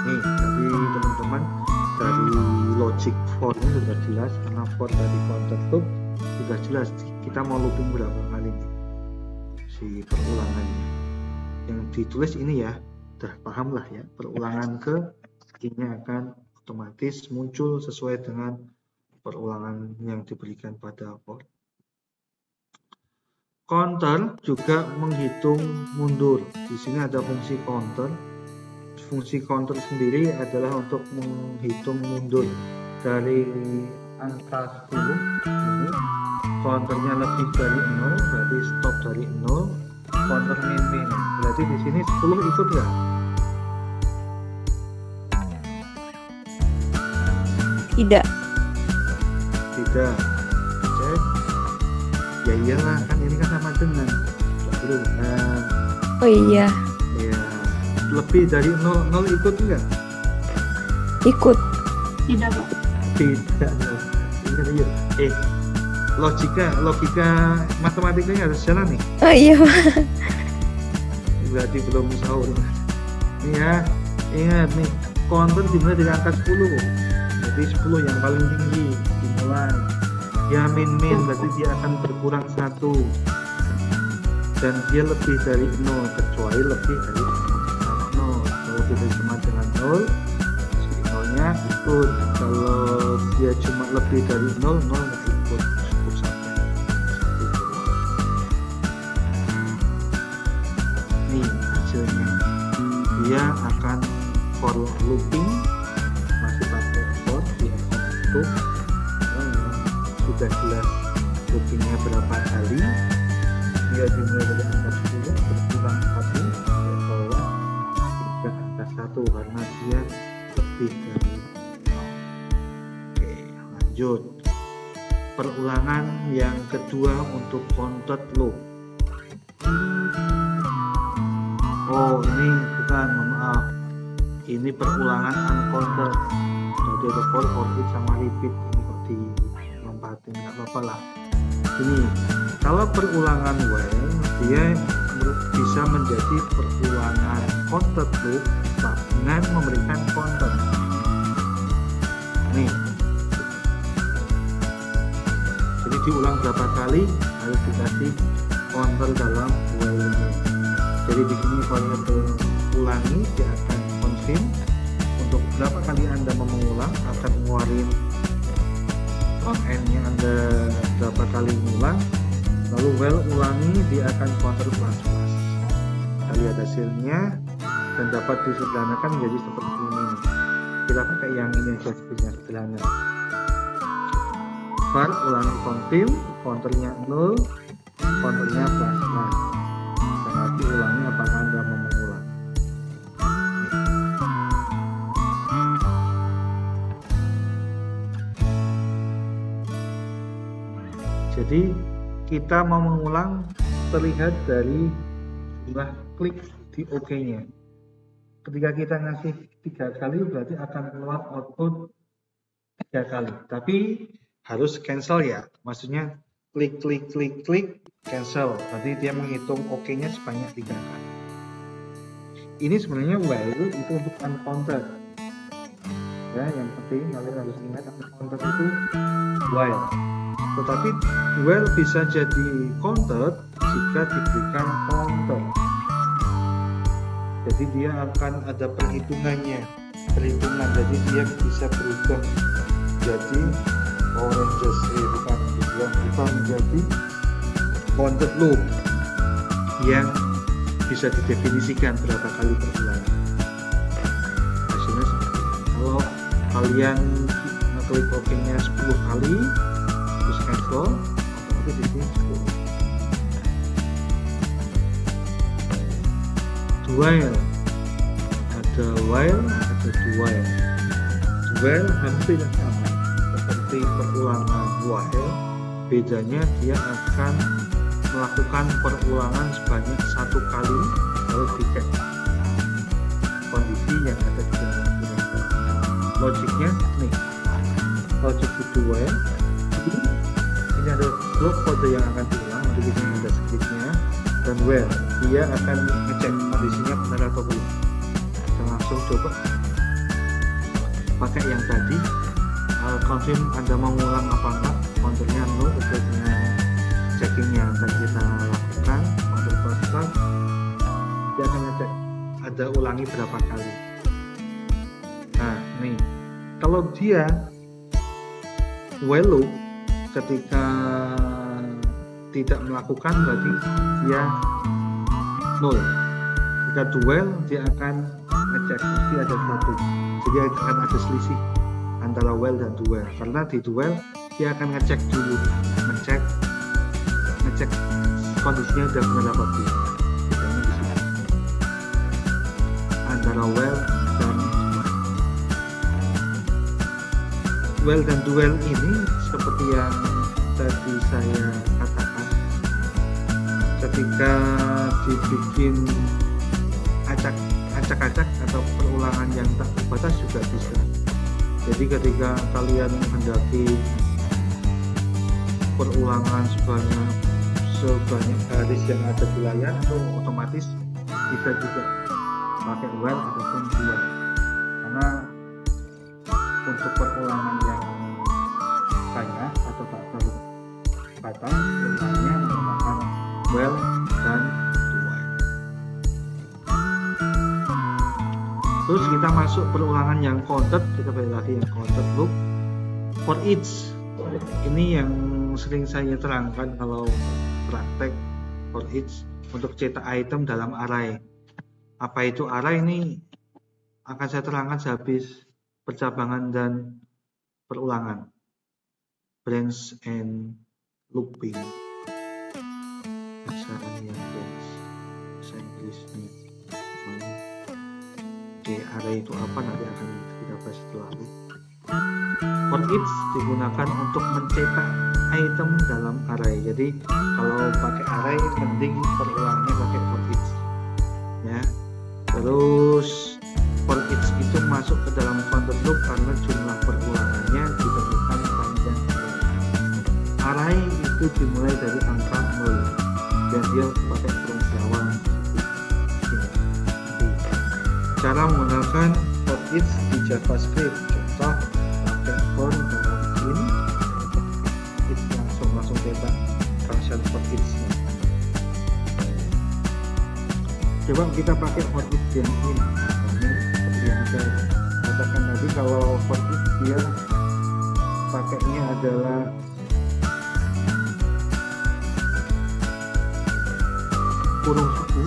Nih, jadi teman-teman dari logic for ini sudah jelas, karena for dari counter loop sudah jelas kita mau looping berapa kali nih si perulangannya. Yang ditulis ini ya, udah paham lah ya, perulangan ke i-nya akan otomatis muncul sesuai dengan perulangan yang diberikan pada for. Counter juga menghitung mundur. Di sini ada fungsi counter. Fungsi counter sendiri adalah untuk menghitung mundur dari angka 10. Ini counternya lebih dari 0, berarti stop dari 0. Counter min, berarti di sini 10 ikut nggak? Tidak. Tidak. Cek. Ya iyalah, kan ini kan sama dengan perulangan. Oh iya. Ya, lebih dari 0 ikut enggak? Ikut. Tidak, Pak. Tidak. Iya. Logika matematikanya harus jalan nih. Oh iya. Berarti belum sahur. Nih ya, ingat nih, counter dimulai dari angka 10. Ya. berarti 10 yang paling tinggi dimulai. Dia min berarti dia akan berkurang 1 dan dia lebih dari 0 kecuali lebih dari 0. Kalau tidak sama dengan 0, nolnya ikut. Kalau dia cuma lebih dari 0, 0 nggak ikut, cukup saja. Nih hasilnya, dia akan for looping, masih pakai for di untuk sudah jelas loopingnya berapa kali. Dia dimulai dari angka 10 berkurang 1 ke bawah hingga angka 1 karena dia lebih dari 0. Oke, lanjut. Perulangan yang kedua untuk counted loop. Oh, ini bukan, maaf. Ini perulangan uncounted. Jadi ada for, each sama repeat. Ini kok dilompatin, nggak apa-apa lah. Ini kalau perulangan while dia bisa menjadi perulangan counted loop dengan memberikan counter. Nih, jadi diulang berapa kali harus dikasih counter dalam while ini. Jadi di sini variabel ulangi dia akan confirm untuk berapa kali Anda mau mengulang, akan mengeluarkan end-nya Anda berapa kali mengulang, lalu while ulangi dia akan counter plus. Kita lihat hasilnya dan dapat disederhanakan menjadi seperti ini. Kita pakai yang ini aja sebenarnya sederhana. For ulangi confirm, counternya 0, counternya plus. Dan nanti ulangi apakah Anda mau mengulang. Jadi kita mau mengulang terlihat dari jumlah klik di OK-nya. Ketika kita ngasih 3 kali berarti akan keluar output 3 kali. Tapi harus cancel ya. Maksudnya klik cancel. Berarti dia menghitung OK-nya sebanyak 3 kali. Ini sebenarnya while itu untuk uncounted. Ya, yang penting kalian harus ingat uncounted itu while. Tetapi while bisa jadi counted jika diberikan counter. Jadi dia akan ada perhitungan. Jadi dia bisa berubah jadi oranges, bukan menjadi counted loop yang bisa didefinisikan berapa kali berulang. Hasilnya seperti ini. Kalau kalian ngeklik OK-nya 10 kali terus cancel, otomatis di sini 10. While ada while, ada while. While hampir sama seperti perulangan while, bedanya dia akan melakukan perulangan sebanyak 1 kali lalu dicek kondisi yang ada di dalam program. Logiknya nih, logik itu while. Ini ada blok kode yang akan diulang, nanti kita ada scriptnya. Dan while dia akan ngecek kondisinya benar atau belum. Kita langsung coba pakai yang tadi, confirm Anda mau mengulang apa enggak, counternya 0 sesuai dengan checking yang akan kita lakukan, counter plus. Dia akan ngecek ada ulangi berapa kali. Nah nih, kalau dia while loop ketika tidak melakukan berarti dia 0. Jika duel dia akan ngecek pasti ada 1. Jadi akan ada selisih antara while dan duel. Karena di duel dia akan ngecek dulu, ngecek kondisinya sudah benar apa belum. Bedanya di sini antara while dan duel. While dan duel ini seperti yang tadi saya katakan, ketika dibikin acak-acak atau perulangan yang tak terbatas juga bisa. Jadi ketika kalian menghendaki perulangan sebanyak garis yang ada di layar, itu otomatis bisa juga pakai while ataupun duel. Karena untuk perulangan yang banyak atau tak terbatas, ulangnya menggunakan while dan do while. Terus kita masuk perulangan yang counted, kita balik lagi yang counted loop. For each, ini yang sering saya terangkan kalau praktek for each untuk cetak item dalam array. Apa itu array ini akan saya terangkan sehabis percabangan dan perulangan, branch and looping. Misalnya yang branch, bahasa Inggrisnya. Oke, array itu apa nanti akan kita bahas setelah itu. For each digunakan untuk mencetak item dalam array. Jadi kalau pakai array mending perulangannya pakai for each. Ya. Terus for each itu masuk ke dalam counted loop karena jumlah perulangannya ditentukan panjang array itu dimulai dari angka 0 dan dia pakai kurung bawah. Cara menggunakan for each di JavaScript, contoh pakai for dalam in langsung tembak function for each. Coba kita pakai for each yang in. Ini seperti yang saya katakan tadi, kalau for each dia pakainya adalah kurung suku,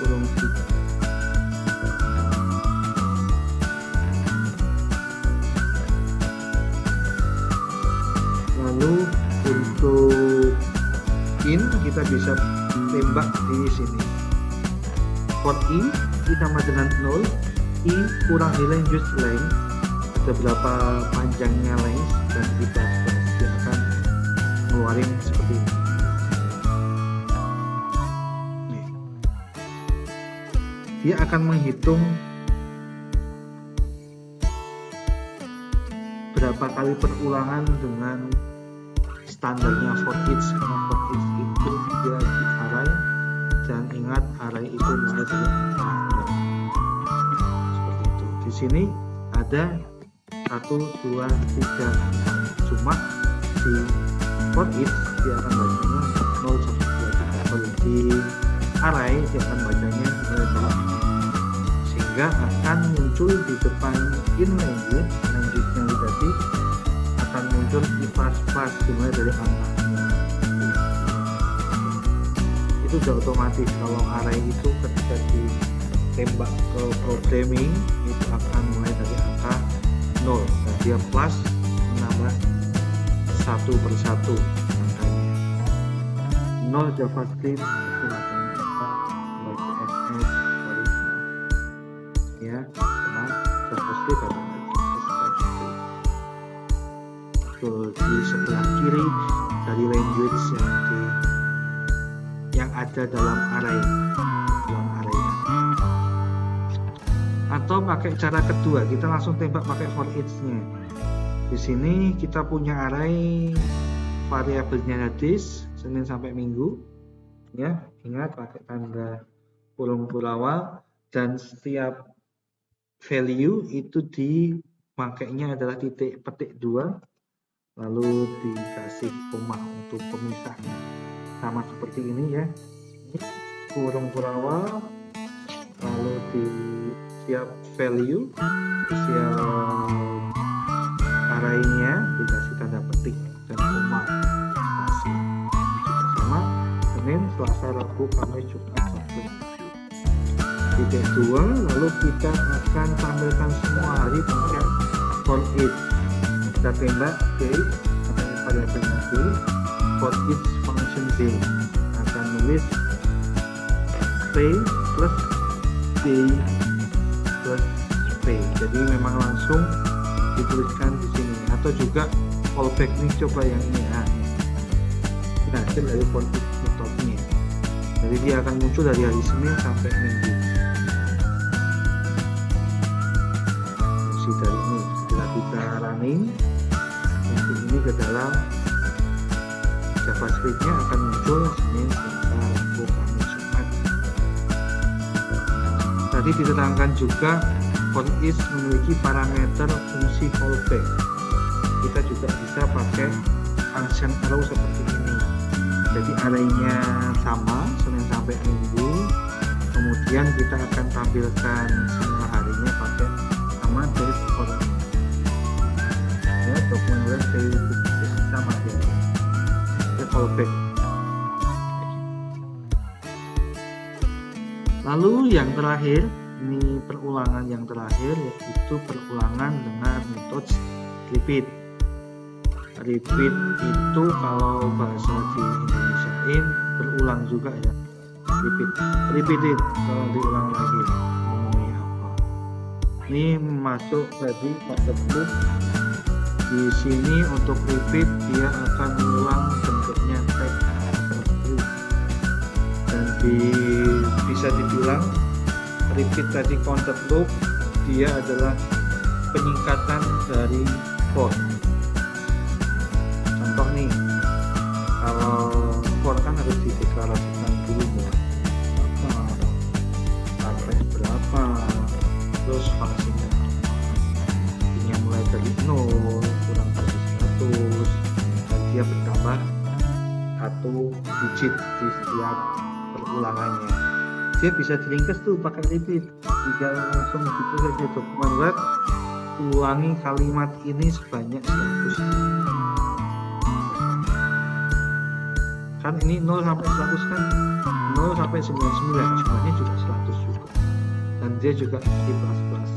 kurung suku. Lalu untuk in kita bisa tembak di sini. For i ditambah dengan 0, i kurang nilai just length, ada berapa panjangnya length dan kita dia akan ngeluarin seperti ini. Nih. Dia akan menghitung berapa kali perulangan dengan standarnya for each, karena for each itu dia di array, dan ingat array itu mulai dari angka 0. Seperti itu. Di sini ada 1, 2, 3, 4. Cuma di for each dia akan bacanya 0, 1, 2, 3. Kalau di array dia akan bacanya 0, sehingga akan muncul di depan in language yang tadi akan muncul di pas dimulai dari angka 0. Itu sudah otomatis. Kalau array itu ketika ditembak ke programming itu akan mulai dari angka 0 dan dia plus menambah 1 per 1 angkanya. 0 JavaScript silakan CSS ya, karena JavaScript ada di sebelah kiri dari language yang ada dalam array, atau pakai cara kedua, kita langsung tembak pakai for each-nya. Di sini kita punya array, variabelnya hadis Senin sampai Minggu ya, ingat pakai tanda kurung awal, dan setiap value itu dimakainya adalah titik petik 2, lalu dikasih koma untuk pemisahnya, sama seperti ini ya. Ini kurung awal, lalu di setiap value, setiap arraynya dikasih tanda petik dan koma masih juga sama. Senin, Selasa, Rabu, Kamis, Jumat, Sabtu, titik 2, lalu kita akan tampilkan semua hari pakai for each. Kita tembak day, akan variabelnya day, for each function day akan nulis pay plus day plus pay. Jadi memang langsung dituliskan di sini, atau juga fallback nih, coba yang ini ya. Ini hasil dari for each metodenya. Jadi dia akan muncul dari hari Senin sampai Minggu. Dari ini setelah kita running nanti ini ke dalam JavaScript-nya akan muncul Senin, Selasa, Rabu, Kamis, Jumat. Tadi diterangkan juga for each memiliki parameter fungsi callback. Kita juga bisa pakai function arrow seperti ini. Jadi arraynya sama Senin sampai Minggu, kemudian kita akan tampilkan semua harinya pakai nama date for ya, dokumen web sama ya, kita callback. Lalu yang terakhir, ini perulangan yang terakhir, yaitu perulangan dengan metode repeat. Repeat itu kalau bahasa di Indonesiain berulang juga ya. Repeated kalau diulang lagi ngomongnya apa. Ini masuk tadi paket loop. Di sini untuk repeat dia akan mengulang bentuknya tag seperti dan bisa dibilang repeat tadi counter loop dia adalah penyingkatan dari for. Contoh nih, kalau for kan harus dideklarasikan dulu ya, sampai berapa, terus fungsinya ini mulai dari 0 kurang dari 100 dan dia bertambah 1 digit di setiap perulangannya. Dia bisa diringkas tuh pakai repeat, tinggal langsung gitu saja dokumen web, ulangi kalimat ini sebanyak 100. Kan ini 0 sampai 100 kan 0 sampai 99 semuanya juga 100 juga, dan dia juga di plus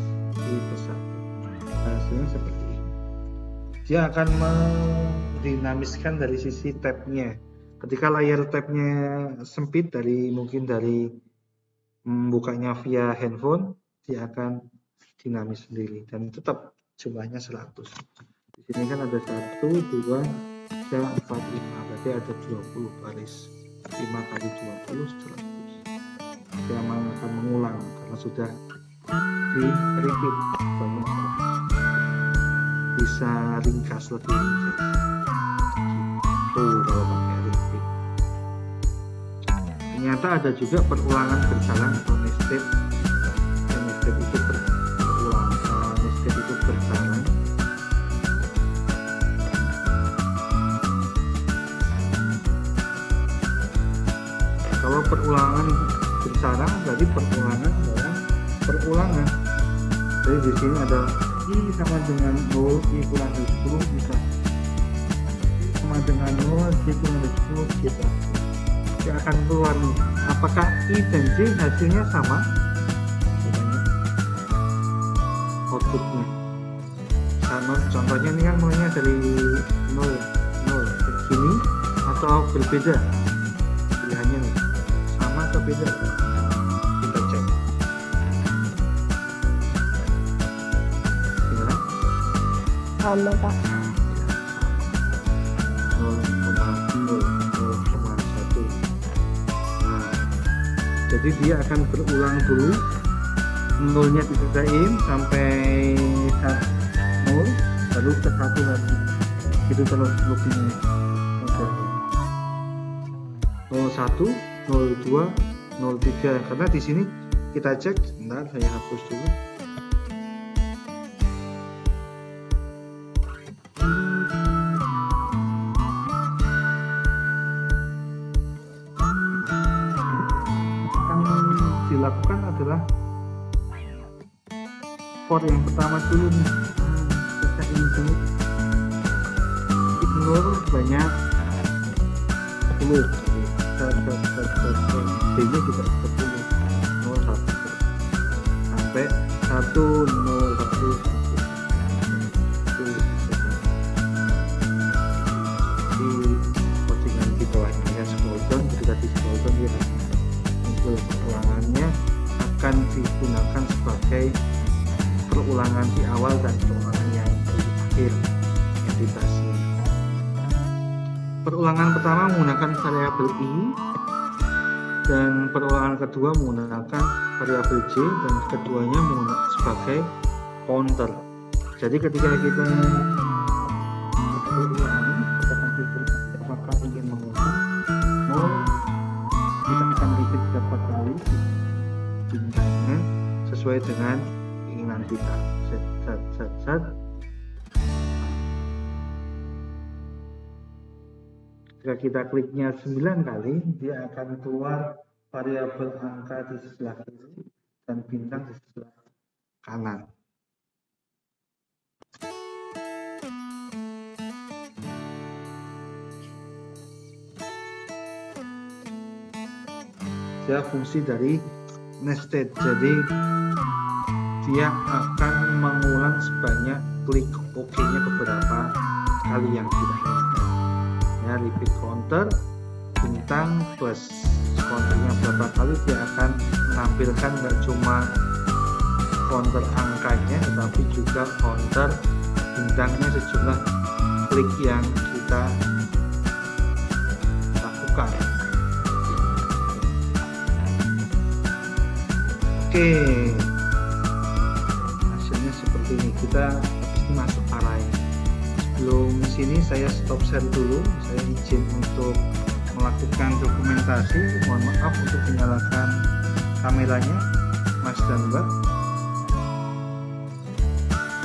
hasilnya seperti ini. Dia akan mendinamiskan dari sisi tabnya. Ketika layar tabnya sempit mungkin dari membukanya via handphone, dia akan dinamis sendiri dan tetap jumlahnya 100. Di sini kan ada 1, 2, 3, 4, 5, berarti ada 20 baris. 5 kali 20 100. Dia akan mengulang karena sudah di repeat, bisa ringkas lebih ringkas. Tuh kalau pakai repeat. Ternyata ada juga perulangan berjalan atau nested. Nested itu berulang, nested itu berjalan. Kalau perulangan bersarang berarti perulangan adalah perulangan. Jadi di sini ada I sama dengan 0, I kurang dari 10 bisa sama dengan 0, I kurang dari 10 kita. Dia akan keluar nih. Apakah I dan J hasilnya sama? Outputnya. Contohnya ini kan mulainya dari 0 begini atau berbeda. Pilihannya nih. Sama atau beda? Kita cek. Gimana? Sama Pak. 0,1. Nah, jadi dia akan berulang dulu. 0-nya diselesaikan sampai 0, lalu ke 1 lagi. Itu terus loopingnya. 01, 02, 03. Karena di sini kita cek, sebentar saya hapus dulu. Yang dilakukan adalah for yang pertama dulu nih. Kita ini dulu ignore banyak 10. D-nya juga 10, 01 sampai 1, 0, 1, 1. Di postingan di bawahnya ya, scroll down, ketika di scroll down dia muncul perulangannya akan digunakan sebagai perulangan di awal dan perulangan yang di akhir entitasnya. Perulangan pertama menggunakan variabel I, dan perulangan kedua menggunakan variabel J, dan keduanya menggunakan sebagai counter. Jadi ketika kita berulang, apakah ingin mengulang, kita akan repeat berapa kali jumlahnya sesuai dengan keinginan. tangan kita. Set. Jika kita kliknya 9 kali, dia akan keluar variabel angka di sebelah kiri dan bintang di sebelah kanan. Dia fungsi dari nested, jadi dia akan mengulang sebanyak klik OK-nya beberapa kali yang kita inginkan. Ya, repeat counter, bintang plus counternya berapa kali, dia akan menampilkan nggak cuma counter angkanya, tetapi juga counter bintangnya sejumlah klik yang kita lakukan. Oke, hasilnya seperti ini. Kita masuk array. Sebelum sini saya stop share dulu. Saya izin untuk melakukan dokumentasi. Mohon maaf untuk menyalakan kameranya, Mas dan Mbak.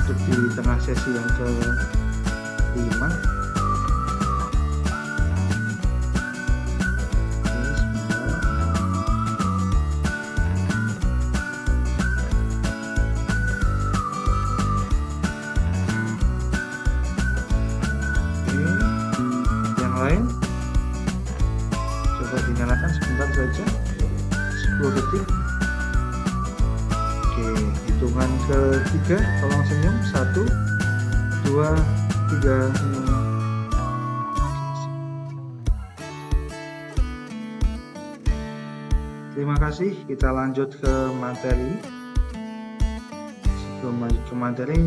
Untuk di tengah sesi yang ke-5. Dinyalakan sebentar saja, 10 detik. Oke, hitungan ketiga, tolong senyum. 1, 2, 3, senyum. Terima kasih. Kita lanjut ke materi. Sebelum lanjut ke materi,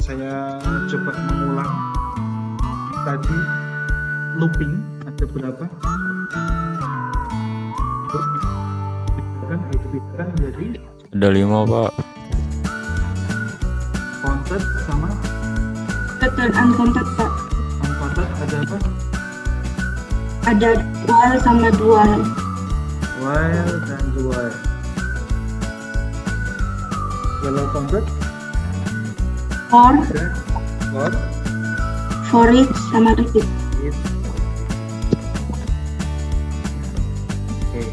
saya coba mengulang tadi looping ada berapa? Jadi ada 5, Pak. Counted sama Betul, uncounted, Pak. uncounted ada apa? Ada while sama dual. While dan dual. Kalau counted for each sama repeat. Oke.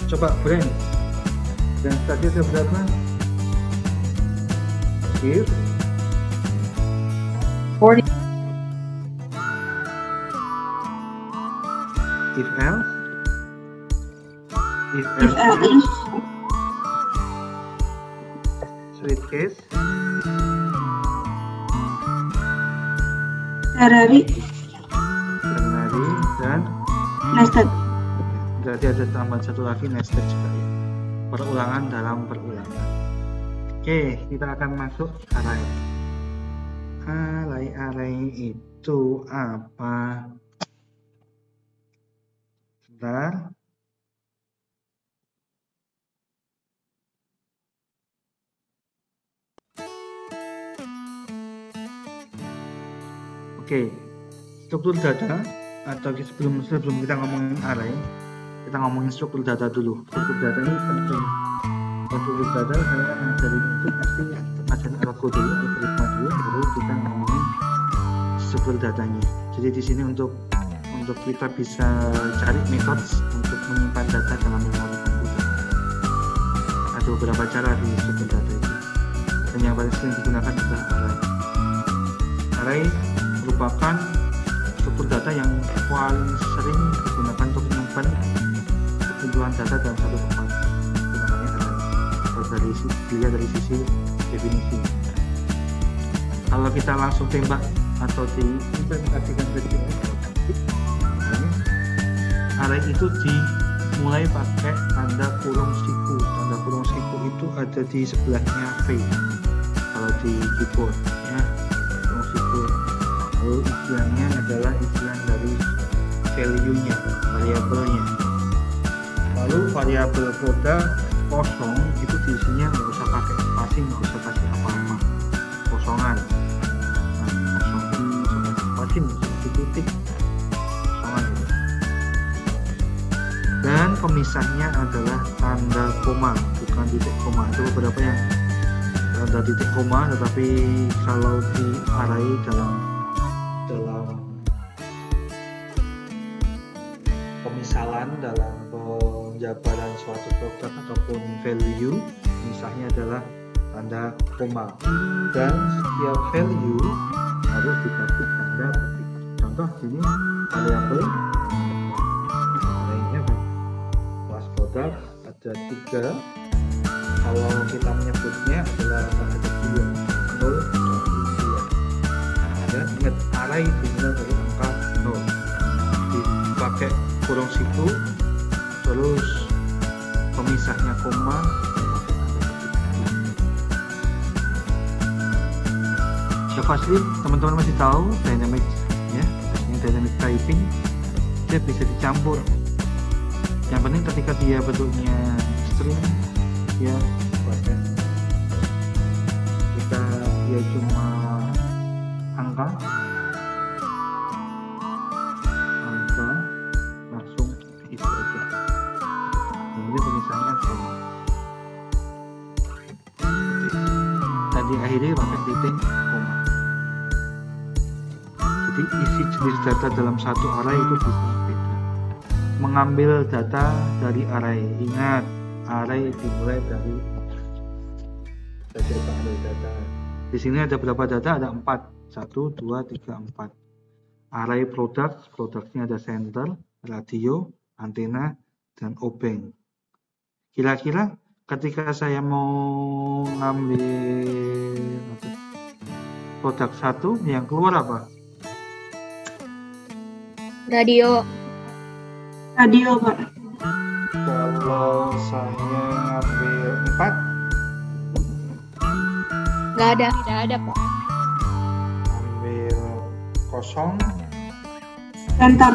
Coba brand. Dan tadi ada berapa? If 40. If else. If If else. else, Switch case. ternary, Dan nested. berarti ada tambahan satu lagi nested juga ya. Perulangan dalam perulangan. Oke, kita akan masuk array. Array itu apa? Sebentar. Oke, struktur data atau sebelum kita ngomongin array, kita ngomongin struktur data dulu. Struktur data ini penting. Struktur data saya ajarin itu pasti ajarin algo dulu, algoritma dulu, baru kita ngomongin struktur datanya. Jadi di sini untuk kita bisa cari metode untuk menyimpan data dalam memori komputer. Ada beberapa cara di struktur data itu. Dan yang paling sering digunakan adalah array. Array merupakan struktur data yang paling sering digunakan untuk menyimpan kumpulan data dalam satu tempat. Itu namanya array. Kalau dilihat dari sisi definisi. Kalau kita langsung tembak atau diimplementasikan ke array itu dimulai pakai tanda kurung siku. Tanda kurung siku itu ada di sebelahnya V kalau di keyboard ya, kurung siku. Lalu isiannya adalah isian dari value-nya, variabelnya. Lalu variabel kode kosong itu diisinya nggak usah pakai spasi, nggak usah kasih apa-apa, kosongan. Nah, kosong, nggak usah kasih spasi, nggak usah kasih titik, kosongan gitu. Dan pemisahnya adalah tanda koma, bukan titik koma. Itu beberapa yang ada titik koma, tetapi kalau diarai dalam pemisalan, dalam penjabaran suatu produk ataupun value, misalnya adalah tanda koma, dan setiap value harus dikasih tanda petik. Contoh sini variabel lainnya kelas produk ada 3, kalau kita menyebutnya adalah ada 2, 0 dan 2. Dan ingat, array dimulai dari angka 0, dipakai kurung situ, terus pemisahnya koma. JavaScript teman-teman masih tahu dynamic ya, dynamic typing, dia bisa dicampur. Yang penting ketika dia bentuknya string, dia pakai kita dia cuma angka langsung isi aja. Ini pemisahnya koma. Tadi akhirnya pakai titik koma. Jadi isi jenis data dalam satu array itu bisa beda. Mengambil data dari array, ingat array dimulai dari data. Di sini ada berapa data? Ada 4. 1, 2, 3, 4. Array produknya ada center, radio, antena, dan obeng. Kira-kira ketika saya mau ngambil produk 1, yang keluar apa? Radio, Pak. Kalau saya ngambil 4, nggak ada Pak. ambil 0, Center.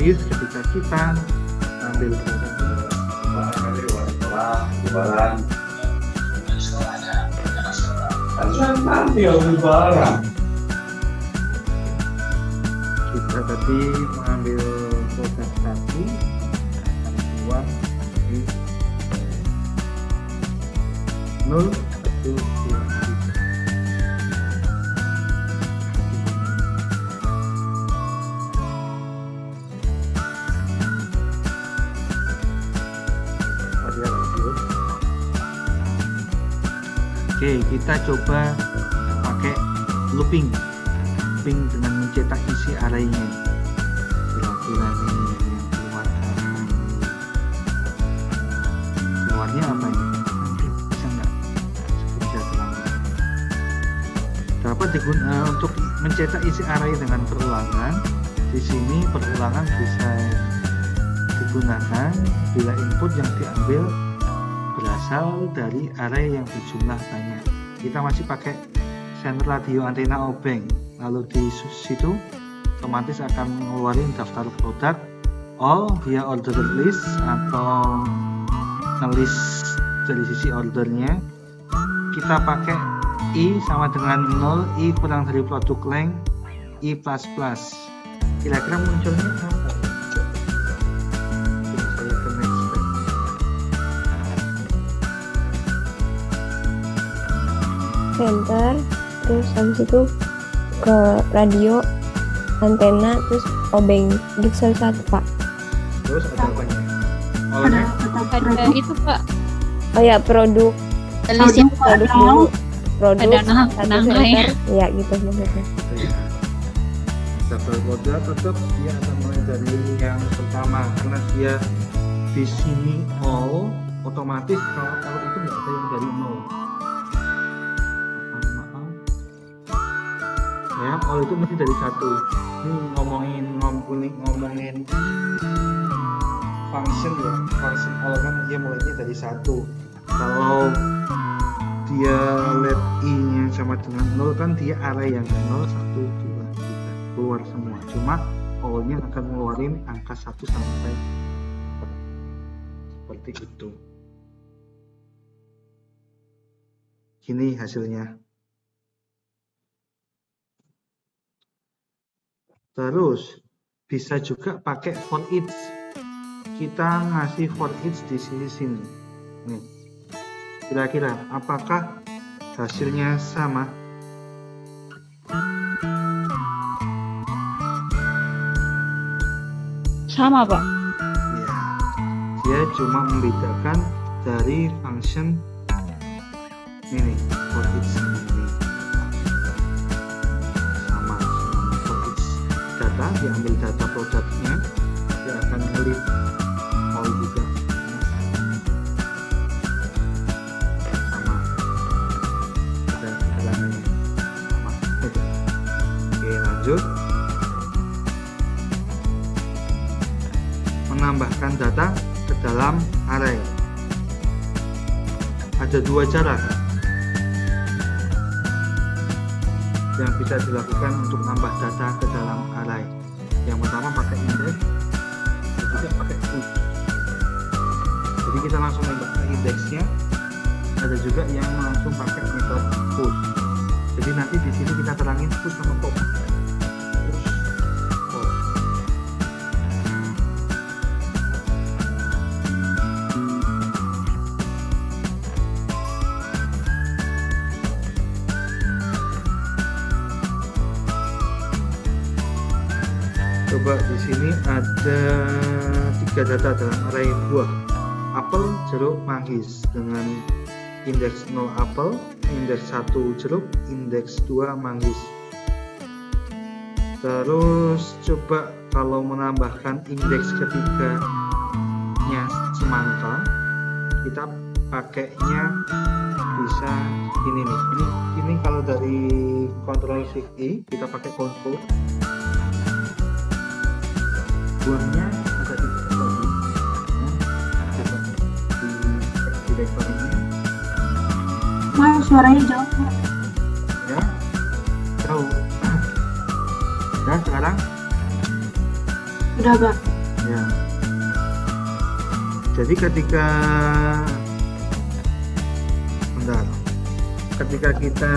otomatis ketika kita ambil kita tadi mengambil produk 1, 2, 0, 1, 2, 3. Oke, kita coba pakai looping dengan mencetak isi arraynya. Kira-kira ini yang keluarnya apa ini? Bisa nggak? Bisa terlambat. Dapat digunakan untuk mencetak isi array dengan perulangan. Di sini perulangan bisa digunakan bila input yang diambil berasal dari array yang berjumlah banyak. Kita masih pakai center, radio, antena, obeng. Lalu di situ otomatis akan mengeluarkan daftar produk all via order list atau nge-list dari sisi ordernya. Kita pakai i sama dengan 0, i kurang dari produk length, i++. Kira-kira munculnya apa? Saya ke next step. Center, terus habis itu ke radio, antena, terus obeng. Gitu satu Pak. Terus ada apanya? Ada Ada itu Pak. Oh ya, produk. Produk Produk ada nangka center. Ya gitu maksudnya. Daftar produk tetap dia akan mulai dari yang pertama karena dia di sini all, otomatis kalau itu nggak ada yang dari 0. Ya, all itu mesti dari 1. Ini ngomongin function ya, function all kan dia mulainya dari 1. Kalau dia let i-nya sama dengan 0 kan dia array yang 0, 1, 2, 3 keluar semua. Cuma all-nya akan ngeluarin angka 1 sampai seperti itu. Ini hasilnya. Terus bisa juga pakai for each. kita ngasih for each di sini. Nih. Kira-kira apakah hasilnya sama? Sama, Pak. Ya, dia cuma membedakan dari function ini for each ini. Sama for each data, diambil data produknya, dia akan ngelit all juga. Sama. Ada keterangannya sama. Oke, lanjut. Menambahkan data ke dalam array. Ada dua cara yang bisa dilakukan untuk nambah data ke dalam array. Yang pertama pakai index, yang kedua pakai push. Jadi kita langsung nembak ke indexnya. Ada juga yang langsung pakai metode push. Jadi nanti di sini kita terangin push sama pop. Coba di sini ada 3 data dalam array buah, apel, jeruk, manggis dengan indeks 0 apel, indeks 1 jeruk, indeks 2 manggis. Terus coba kalau menambahkan indeks ketiganya semangka, kita pakainya bisa ini nih. Ini kalau dari Ctrl Shift I kita pakai konsol. Buahnya ada di tadi, coba di direktorinya. Mas, suaranya jauh, Pak. Ya, jauh. Dan sekarang Udah, Pak. ya. Jadi ketika kita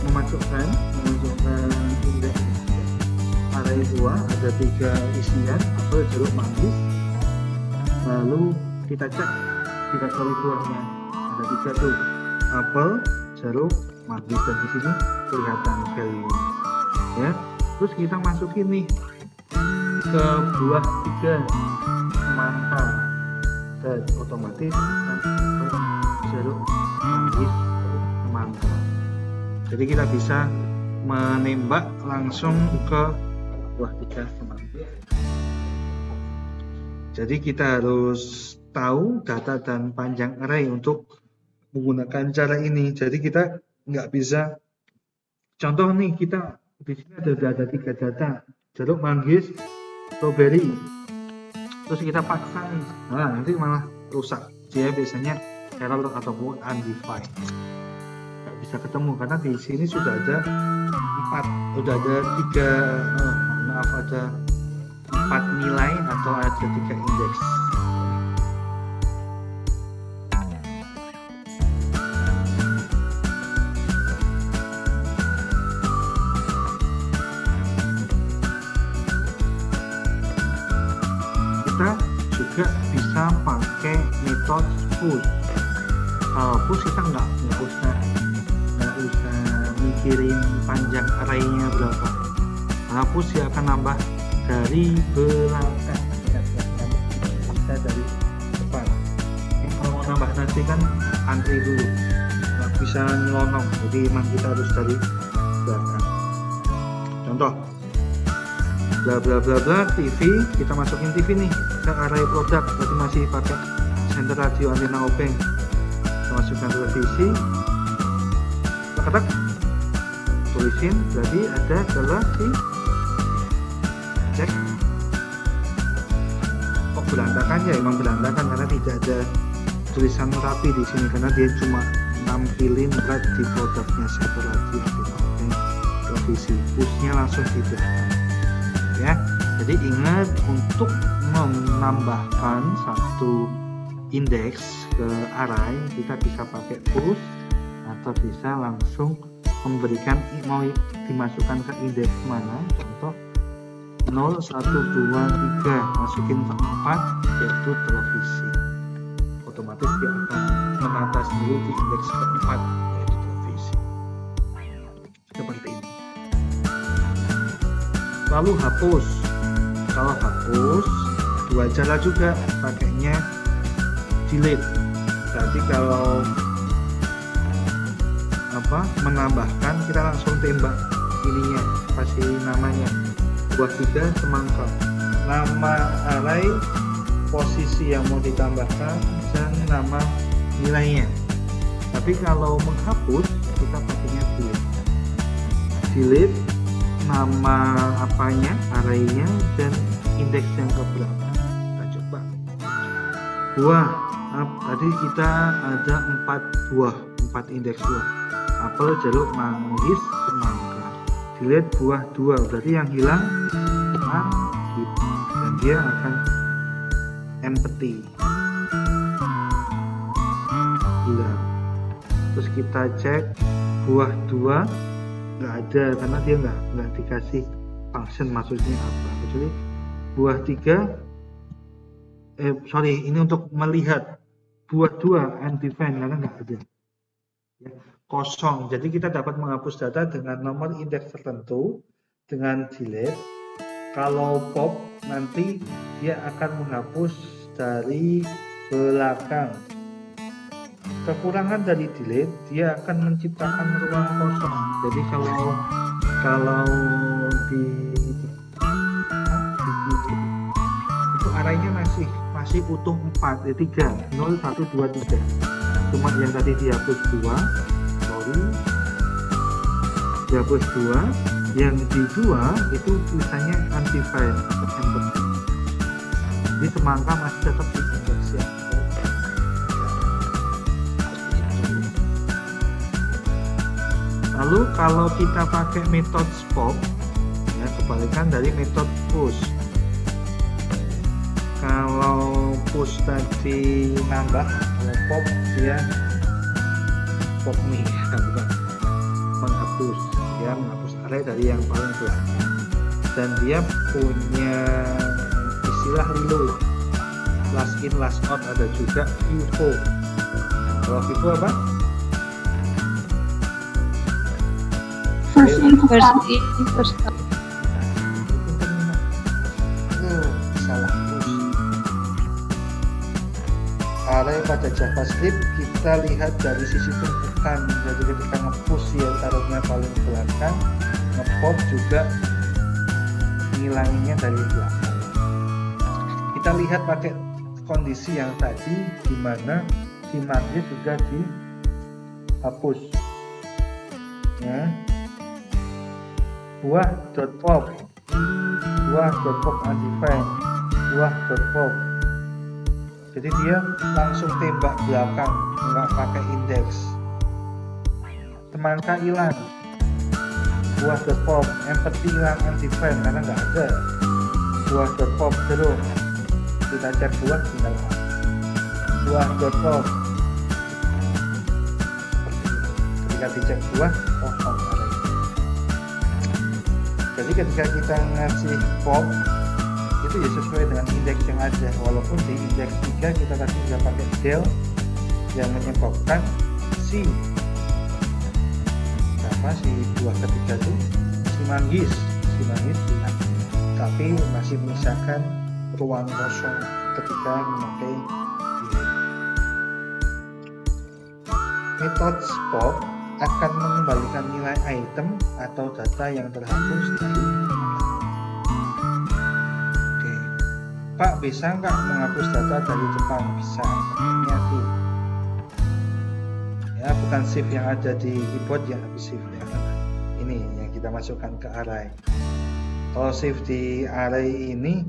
memasukkan indeks array 2, ada 3 isian, apel, jeruk, manggis. Lalu kita cek direktori buahnya, ada 3 tuh, apel, jeruk, manggis, dan di sini kelihatan value ya. Terus kita masukin nih ke buah 3 semangka, dan otomatis akan jeruk, manggis, semangka. Jadi kita bisa menembak langsung ke buah 3 semangka. Jadi kita harus tahu data dan panjang array untuk menggunakan cara ini. Jadi kita nggak bisa, contoh nih, kita di sini ada 3 data, jeruk, manggis, strawberry. Terus kita paksa nih, nah nanti malah rusak. Dia biasanya error ataupun undefined. Nggak bisa ketemu karena di sini sudah ada 4 nilai atau ada 3 indeks. Kita juga bisa pakai metode push. Push kita nggak usah mikirin panjang array-nya berapa. Nah, push dia akan nambah dari belakang, bisa dari depan. Kalau mau nambah nanti kan antri dulu, nggak bisa nyelonong. Jadi memang kita harus dari belakang. Contoh, bla bla bla bla TV, kita masukin TV nih ke array produk, berarti masih pakai center radio antena obeng. Kita masukkan televisi, ketak, tulisin, berarti ada televisi. Cek, kok berantakan ya? Emang berantakan karena tidak ada tulisan rapi di sini, karena dia cuma nampilin red di produknya center radio antena obeng televisi. Pushnya langsung di belakang. Ya, jadi ingat untuk menambahkan satu indeks ke array kita bisa pakai push atau bisa langsung memberikan mau dimasukkan ke indeks mana. Contoh 0, 1, 2, 3, masukin ke 4, yaitu televisi. Otomatis dia akan menata sendiri di indeks keempat, yaitu televisi. Seperti ini. Lalu hapus. Kalau hapus, dua cara juga, pakainya delete. Berarti kalau menambahkan, kita langsung tembak ininya, kasih namanya buah 3 semangka, nama array, posisi yang mau ditambahkan, dan nama nilainya. Tapi kalau menghapus, kita pakainya delete nama apanya, arraynya, dan indeks yang keberapa. Kita coba buah. Tadi kita ada 4 buah, 4 indeks buah: apel, jeruk, manggis, semangka. Delete buah 2, berarti yang hilang manggis, dan dia akan empty, hilang. Terus kita cek buah 2, nggak ada karena dia nggak dikasih function maksudnya apa, kecuali buah 3 ini untuk melihat buah 2 undefined karena nggak ada ya, kosong. Jadi kita dapat menghapus data dengan nomor indeks tertentu dengan delete. Kalau pop nanti dia akan menghapus dari belakang. Kekurangan dari delete, dia akan menciptakan ruang kosong. Jadi kalau di itu arraynya masih utuh 4, 3, 0, 1, 2, 3. Cuma yang tadi dihapus 2, dihapus 2, yang di 2 itu tulisannya undefined atau empty. Jadi semangka masih tetap di indeks ya. Lalu kalau kita pakai metode pop, ya kebalikan dari metode push. Kalau push tadi nambah, kalau pop dia pop me, bukan menghapus, ya menghapus array dari yang paling belakang. Dan dia punya istilah reload, last in last out, ada juga FIFO. Kalau FIFO apa? First in, first out. Salah push. Array pada JavaScript kita lihat dari sisi tumpukan. Jadi ketika nge-push ya taruhnya paling belakang, nge-pop juga ngilanginnya dari belakang. Kita lihat pakai kondisi yang tadi di mana si margin juga dihapus. Ya. Buah.pop undefined, buah.pop. Jadi dia langsung tembak belakang, nggak pakai indeks. Semangka hilang, buah.pop, empty hilang, undefined karena nggak ada. Buah.pop jeruk, kita cek buah tinggal buah.pop. Ketika dicek buah, kosong. Jadi ketika kita ngasih pop itu ya sesuai dengan indeks yang ada, walaupun di indeks 3 kita tadi sudah pakai del yang menyebabkan si buah ketiga itu si manggis hilang, tapi masih menyisakan ruang kosong ketika memakai metode pop akan mengembalikan nilai item atau data yang terhapus dari Oke. Pak, bisa nggak menghapus data dari depan? Bisa. Ini aku. Ya, bukan shift yang ada di keyboard ya, tapi shift ya. Ini yang kita masukkan ke array. Kalau shift di array ini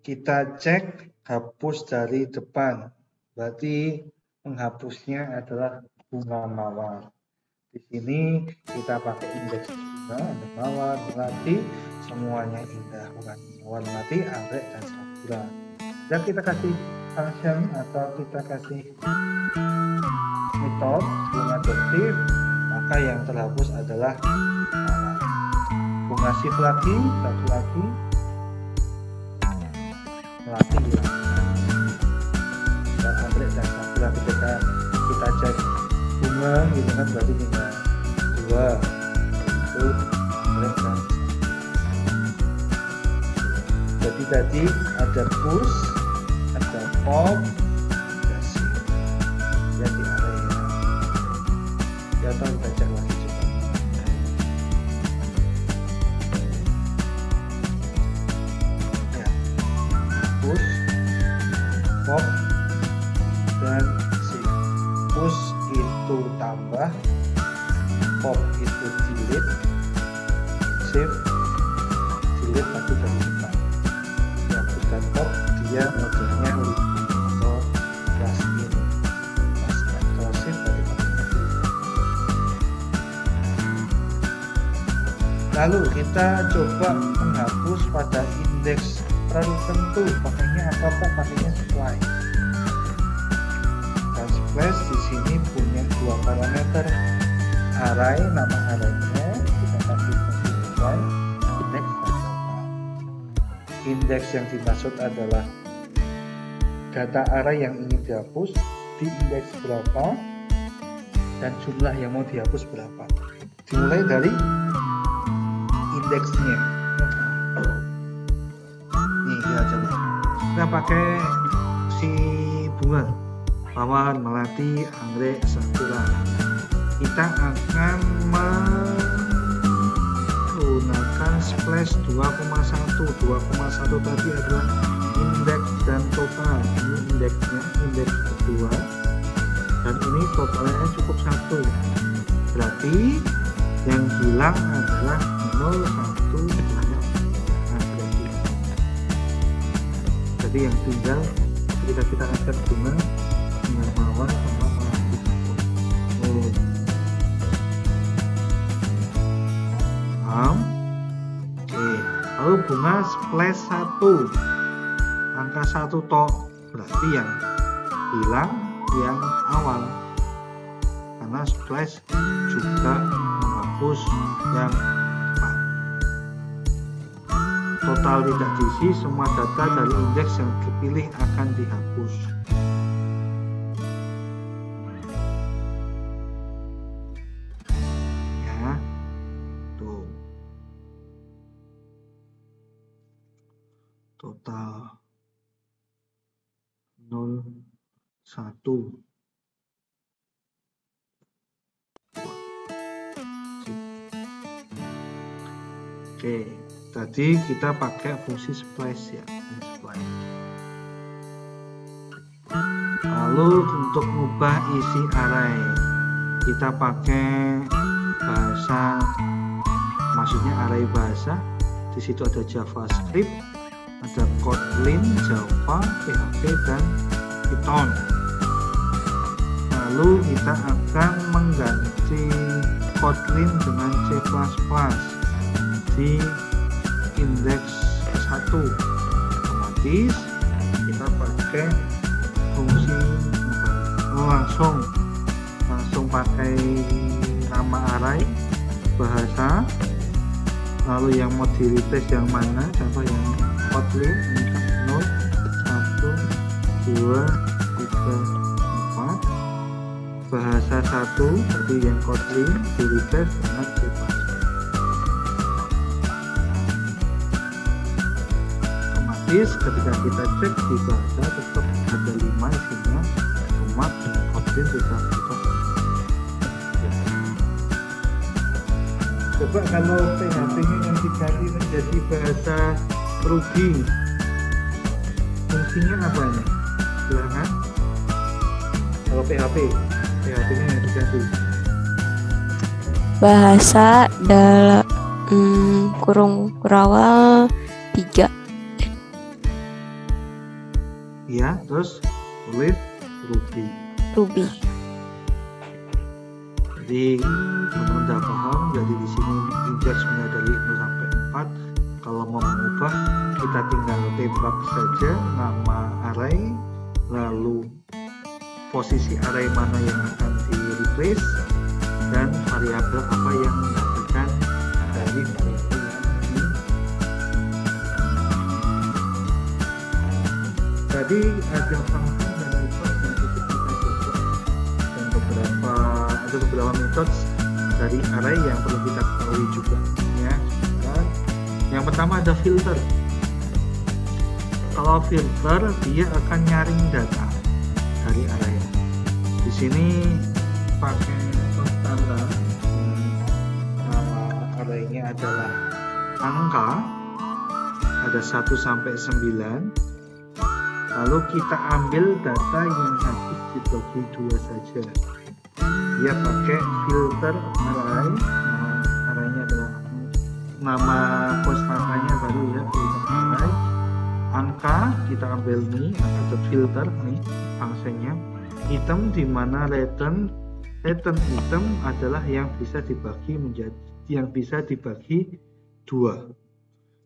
kita cek hapus dari depan. Berarti penghapusnya adalah bunga mawar. Di sini kita pakai indeks bunga, ada mawar, melati, semuanya indah. Bukan mawar, melati, anggrek, dan sakura. Dan kita kasih function atau kita kasih metode bunga.div, maka yang terhapus adalah mawar. bunga shift lagi, satu lagi melati ya. Dan anggrek dan sakura ketika kita cek bunga gitu kan berarti tinggal 2 itu anggrek dan jadi tadi ada push, ada pop, ada shift ya di area ya atau kita cek lagi coba ya push, pop, dan shift. Push itu tambah, pop itu delete, shift delete tapi dari depan ya. Push dan pop dia modelnya atau plus in, kalau shift berarti pakainya delete. Lalu kita coba menghapus pada indeks tertentu. Pakainya apa Pak? Pakainya splice. Dan splice di sini punya 2 parameter. Array, nama arraynya kita kasih multiply, indeks dan total. Indeks yang dimaksud adalah data array yang ingin dihapus di indeks berapa dan jumlah yang mau dihapus berapa. Dimulai dari indeksnya. Nih ya coba kita pakai si bunga, mawar, melati, anggrek, sakura. Kita akan menggunakan splash 2,1. 2,1 tadi adalah indeks dan total. Ini indeksnya, indeks kedua, dan ini totalnya cukup 1. Berarti yang hilang adalah 0, 1 banyak anggrek. Jadi yang tinggal ketika kita akan bunga dengan mawar sama melati. Oke, lalu bunga splash 1, angka 1 tok, berarti yang hilang yang awal karena splash juga menghapus yang depan. Total tidak diisi, semua data dari indeks yang dipilih akan dihapus. Total 0, 1. Oke, tadi kita pakai fungsi splice ya, splice. Lalu untuk mengubah isi array kita pakai bahasa, maksudnya array bahasa. Di situ ada JavaScript, ada Kotlin, Java, PHP, dan Python. Lalu kita akan mengganti Kotlin dengan C++ di indeks 1. Otomatis kita pakai fungsi langsung pakai nama array bahasa. Lalu yang mau di replace yang mana? Contoh yang Kotlin 0, 1, 2, 3, 4. Bahasa 1 tadi yang Kotlin di replace dengan C++. Otomatis ketika kita cek di bahasa tetap ada 5 isinya, cuma dengan Kotlin sudah kita. Coba kalau PHP-nya yang diganti menjadi bahasa Ruby, fungsinya apa ya? Silahkan. Kalau PHP-nya yang diganti bahasa dalam kurung kurawal 3. Ya, terus with Ruby. Jadi teman-teman udah paham. Jadi di sini indeks mulai dari 0 sampai 4. Kalau mau mengubah kita tinggal tembak saja nama array, lalu posisi array mana yang akan di replace dan variabel apa yang menggantikan dari variabel yang Tadi ada function dan method yang kita coba, dan ada beberapa metode dari array yang perlu kita ketahui juga ya. Yang pertama ada filter. Kalau filter dia akan nyaring data dari array. Di sini pakai konstantan, nama arraynya adalah angka, ada 1 sampai 9. Lalu kita ambil data yang habis dibagi 2 saja. Dia pakai filter array. Arraynya adalah nama konstantanya baru ya, filter array. Angka kita ambil nih, ada filter nih fungsinya. Item di mana return item adalah yang bisa dibagi 2.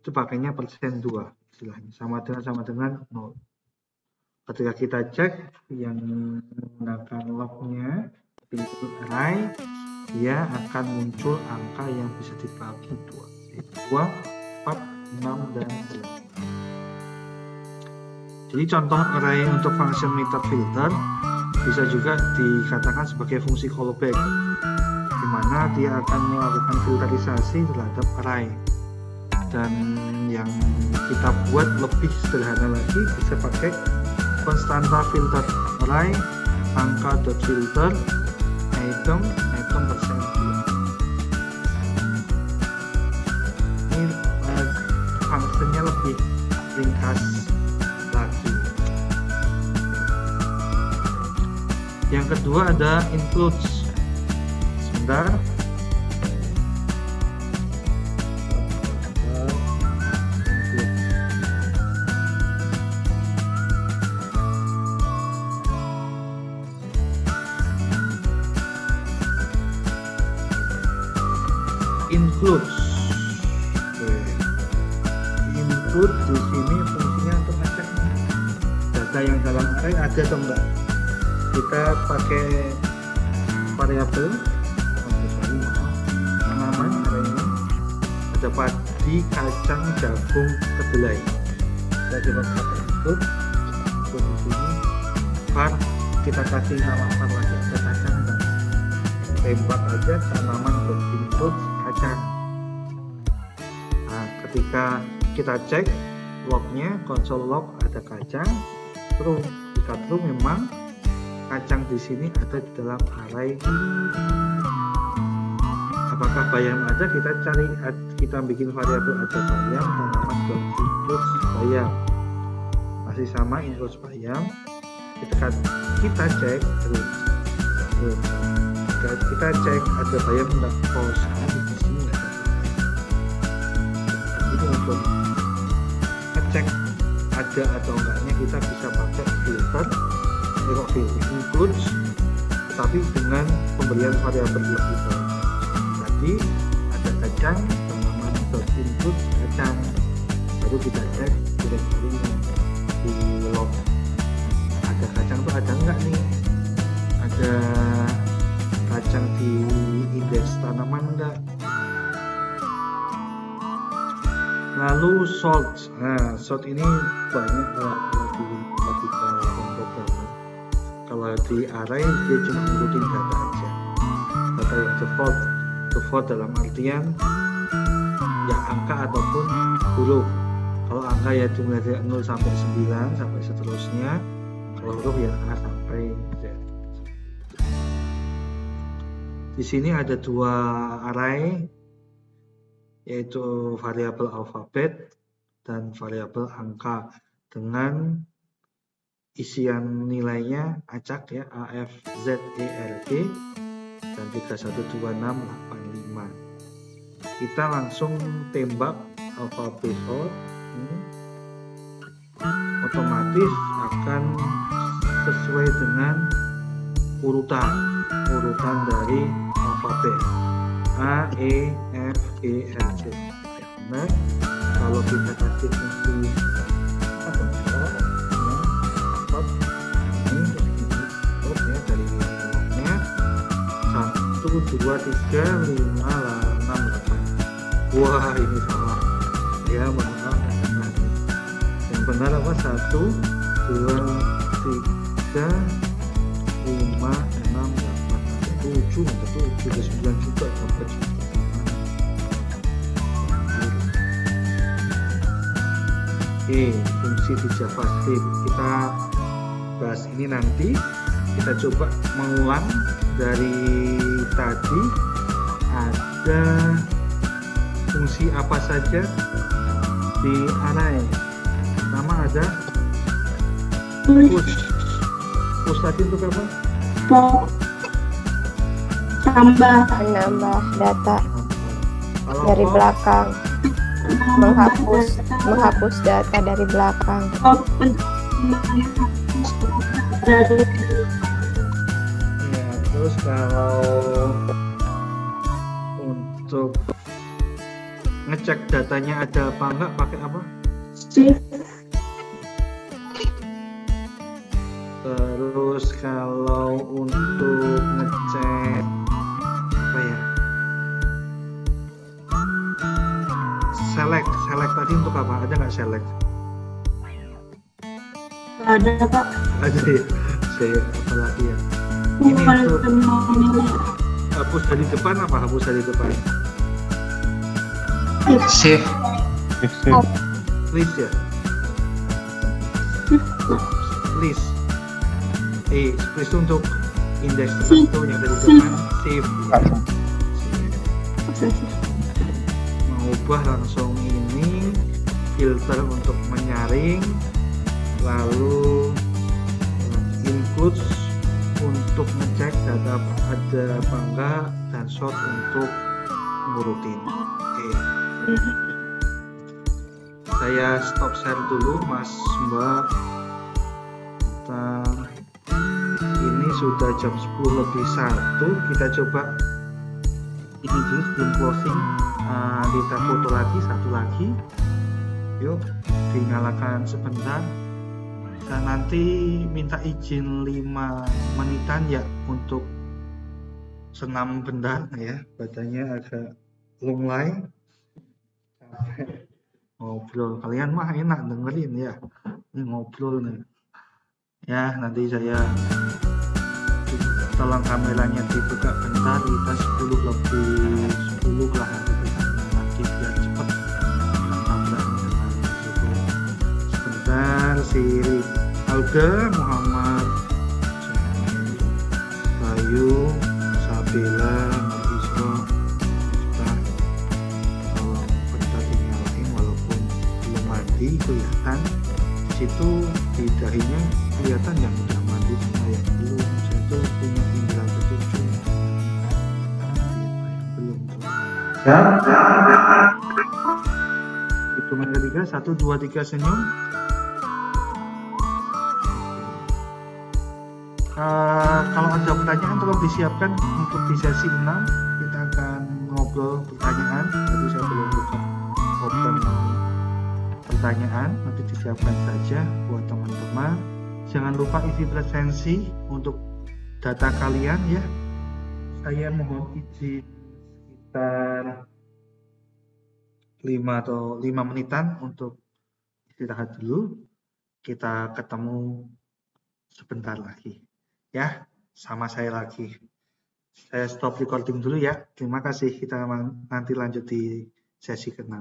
Itu pakainya %2 istilahnya, sama dengan 0. Ketika kita cek yang menggunakan lognya filter array, dia akan muncul angka yang bisa dibagi 2, 4, 6 dan 8. Jadi contoh array untuk function method filter bisa juga dikatakan sebagai fungsi callback, di mana dia akan melakukan filterisasi terhadap array. Dan yang kita buat lebih sederhana lagi, bisa pakai konstanta filter array, angka.filter, item %2. Ini fungsinya lebih ringkas lagi. Yang kedua ada includes. Sebentar. Includes. Include di sini fungsinya untuk ngecek data yang dalam array ada atau enggak. Kita pakai variabel tanaman array ini, ada padi, kacang, jagung, kedelai. Kita coba pakai include. Di sini var, kita kasih nama var lagi, ada kacang enggak. Tembak aja tanaman include kacang. Nah, ketika kita cek lognya, console log ada kacang, true. Jika true memang kacang di sini ada di dalam array. Apakah bayam ada? Kita bikin variabel ada bayam, tanaman include bayam. Masih sama include bayam. Kita cek terus. Kita cek ada bayam enggak? False. Di sini enggak ada. Itu untuk ngecek ada atau enggaknya kita bisa pakai filter includes, tetapi dengan pemberian variabel lebih banyak. Tadi ada kacang, tanaman include kacang. Baru kita cek direktorinya di log. Ada kacang tuh ada enggak nih? Ada kacang di indeks tanaman enggak? Lalu sort. Nah, sort ini banyak kalau di logika pemrograman. Kalau di array dia cuma ngurutin data aja, data yang default dalam artian ya angka ataupun huruf. Kalau angka ya jumlah dari 0 sampai 9 sampai seterusnya. Kalau huruf ya A sampai Z. Di sini ada 2 array, yaitu variabel alfabet dan variabel angka dengan isian nilainya acak ya, A, F, Z, E, R, G dan 312685. Kita langsung tembak alfabet sort, otomatis akan sesuai dengan urutan dari alfabet A, E, F, G, R, C. Nah, kalau kita kasih fungsi ini dari lognya 1, 2, 3, 5, 6, 8. Wah, ini salah ya, maaf. Yang benar apa? 1, 3, 5, 6, 8, 7, ada 9 juga dapat. Oke, fungsi di JavaScript kita bahas ini nanti. Kita coba mengulang dari tadi. Ada fungsi apa saja di array. Pertama ada push. Push tadi untuk apa? Menambah data Kalau dari pop, belakang, menghapus data dari belakang. ya, terus kalau untuk ngecek datanya ada apa enggak pakai apa? Terus kalau untuk ngecek apa ya? Select tadi untuk apa? Ada nggak select? Ada Pak. Ada ya. Saya apa lagi ya? Ini untuk hapus dari depan apa? Hapus dari depan? Shift. List ya? List. List untuk indeks tertentu yang dari depan. Shift. Mengubah langsung ini filter untuk menyaring, lalu include untuk ngecek data ada apa enggak, dan sort untuk ngurutin. Oke. Saya stop share dulu Mas Mbak. Ini sudah jam 10:01. Kita coba ini dulu sebelum closing. Kita foto lagi, satu lagi. Yuk, dinyalakan sebentar. Saya nanti minta izin 5 menitan ya untuk senam bentar ya. Badannya agak lunglai. Ngobrol. Kalian mah enak dengerin ya. Ini ngobrol nih. Ya, nanti saya tolong kameranya dibuka bentar. Kita 10:10 lah. Nanti biar cepet. Sebentar, si Alga, Muhammad, Bayu, Sabila, Isra, kita tolong bentar dinyalain walaupun belum mandi kelihatan. Di situ di dahinya kelihatan yang udah mandi sama yang belum. Saya itu punya indera ketujuh. Belum tuh. Hitungan ketiga, 1, 2, 3 senyum. Kalau ada pertanyaan tolong disiapkan untuk di sesi 6. Kita akan ngobrol pertanyaan. Tadi saya belum buka open pertanyaan, nanti disiapkan saja buat teman-teman. Jangan lupa isi presensi untuk data kalian ya. Saya mohon izin sekitar 5 menitan untuk istirahat dulu. Kita ketemu sebentar lagi ya, sama saya lagi. Saya stop recording dulu ya. Terima kasih. Kita nanti lanjut di sesi ke-6.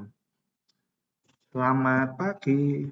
Selamat pagi.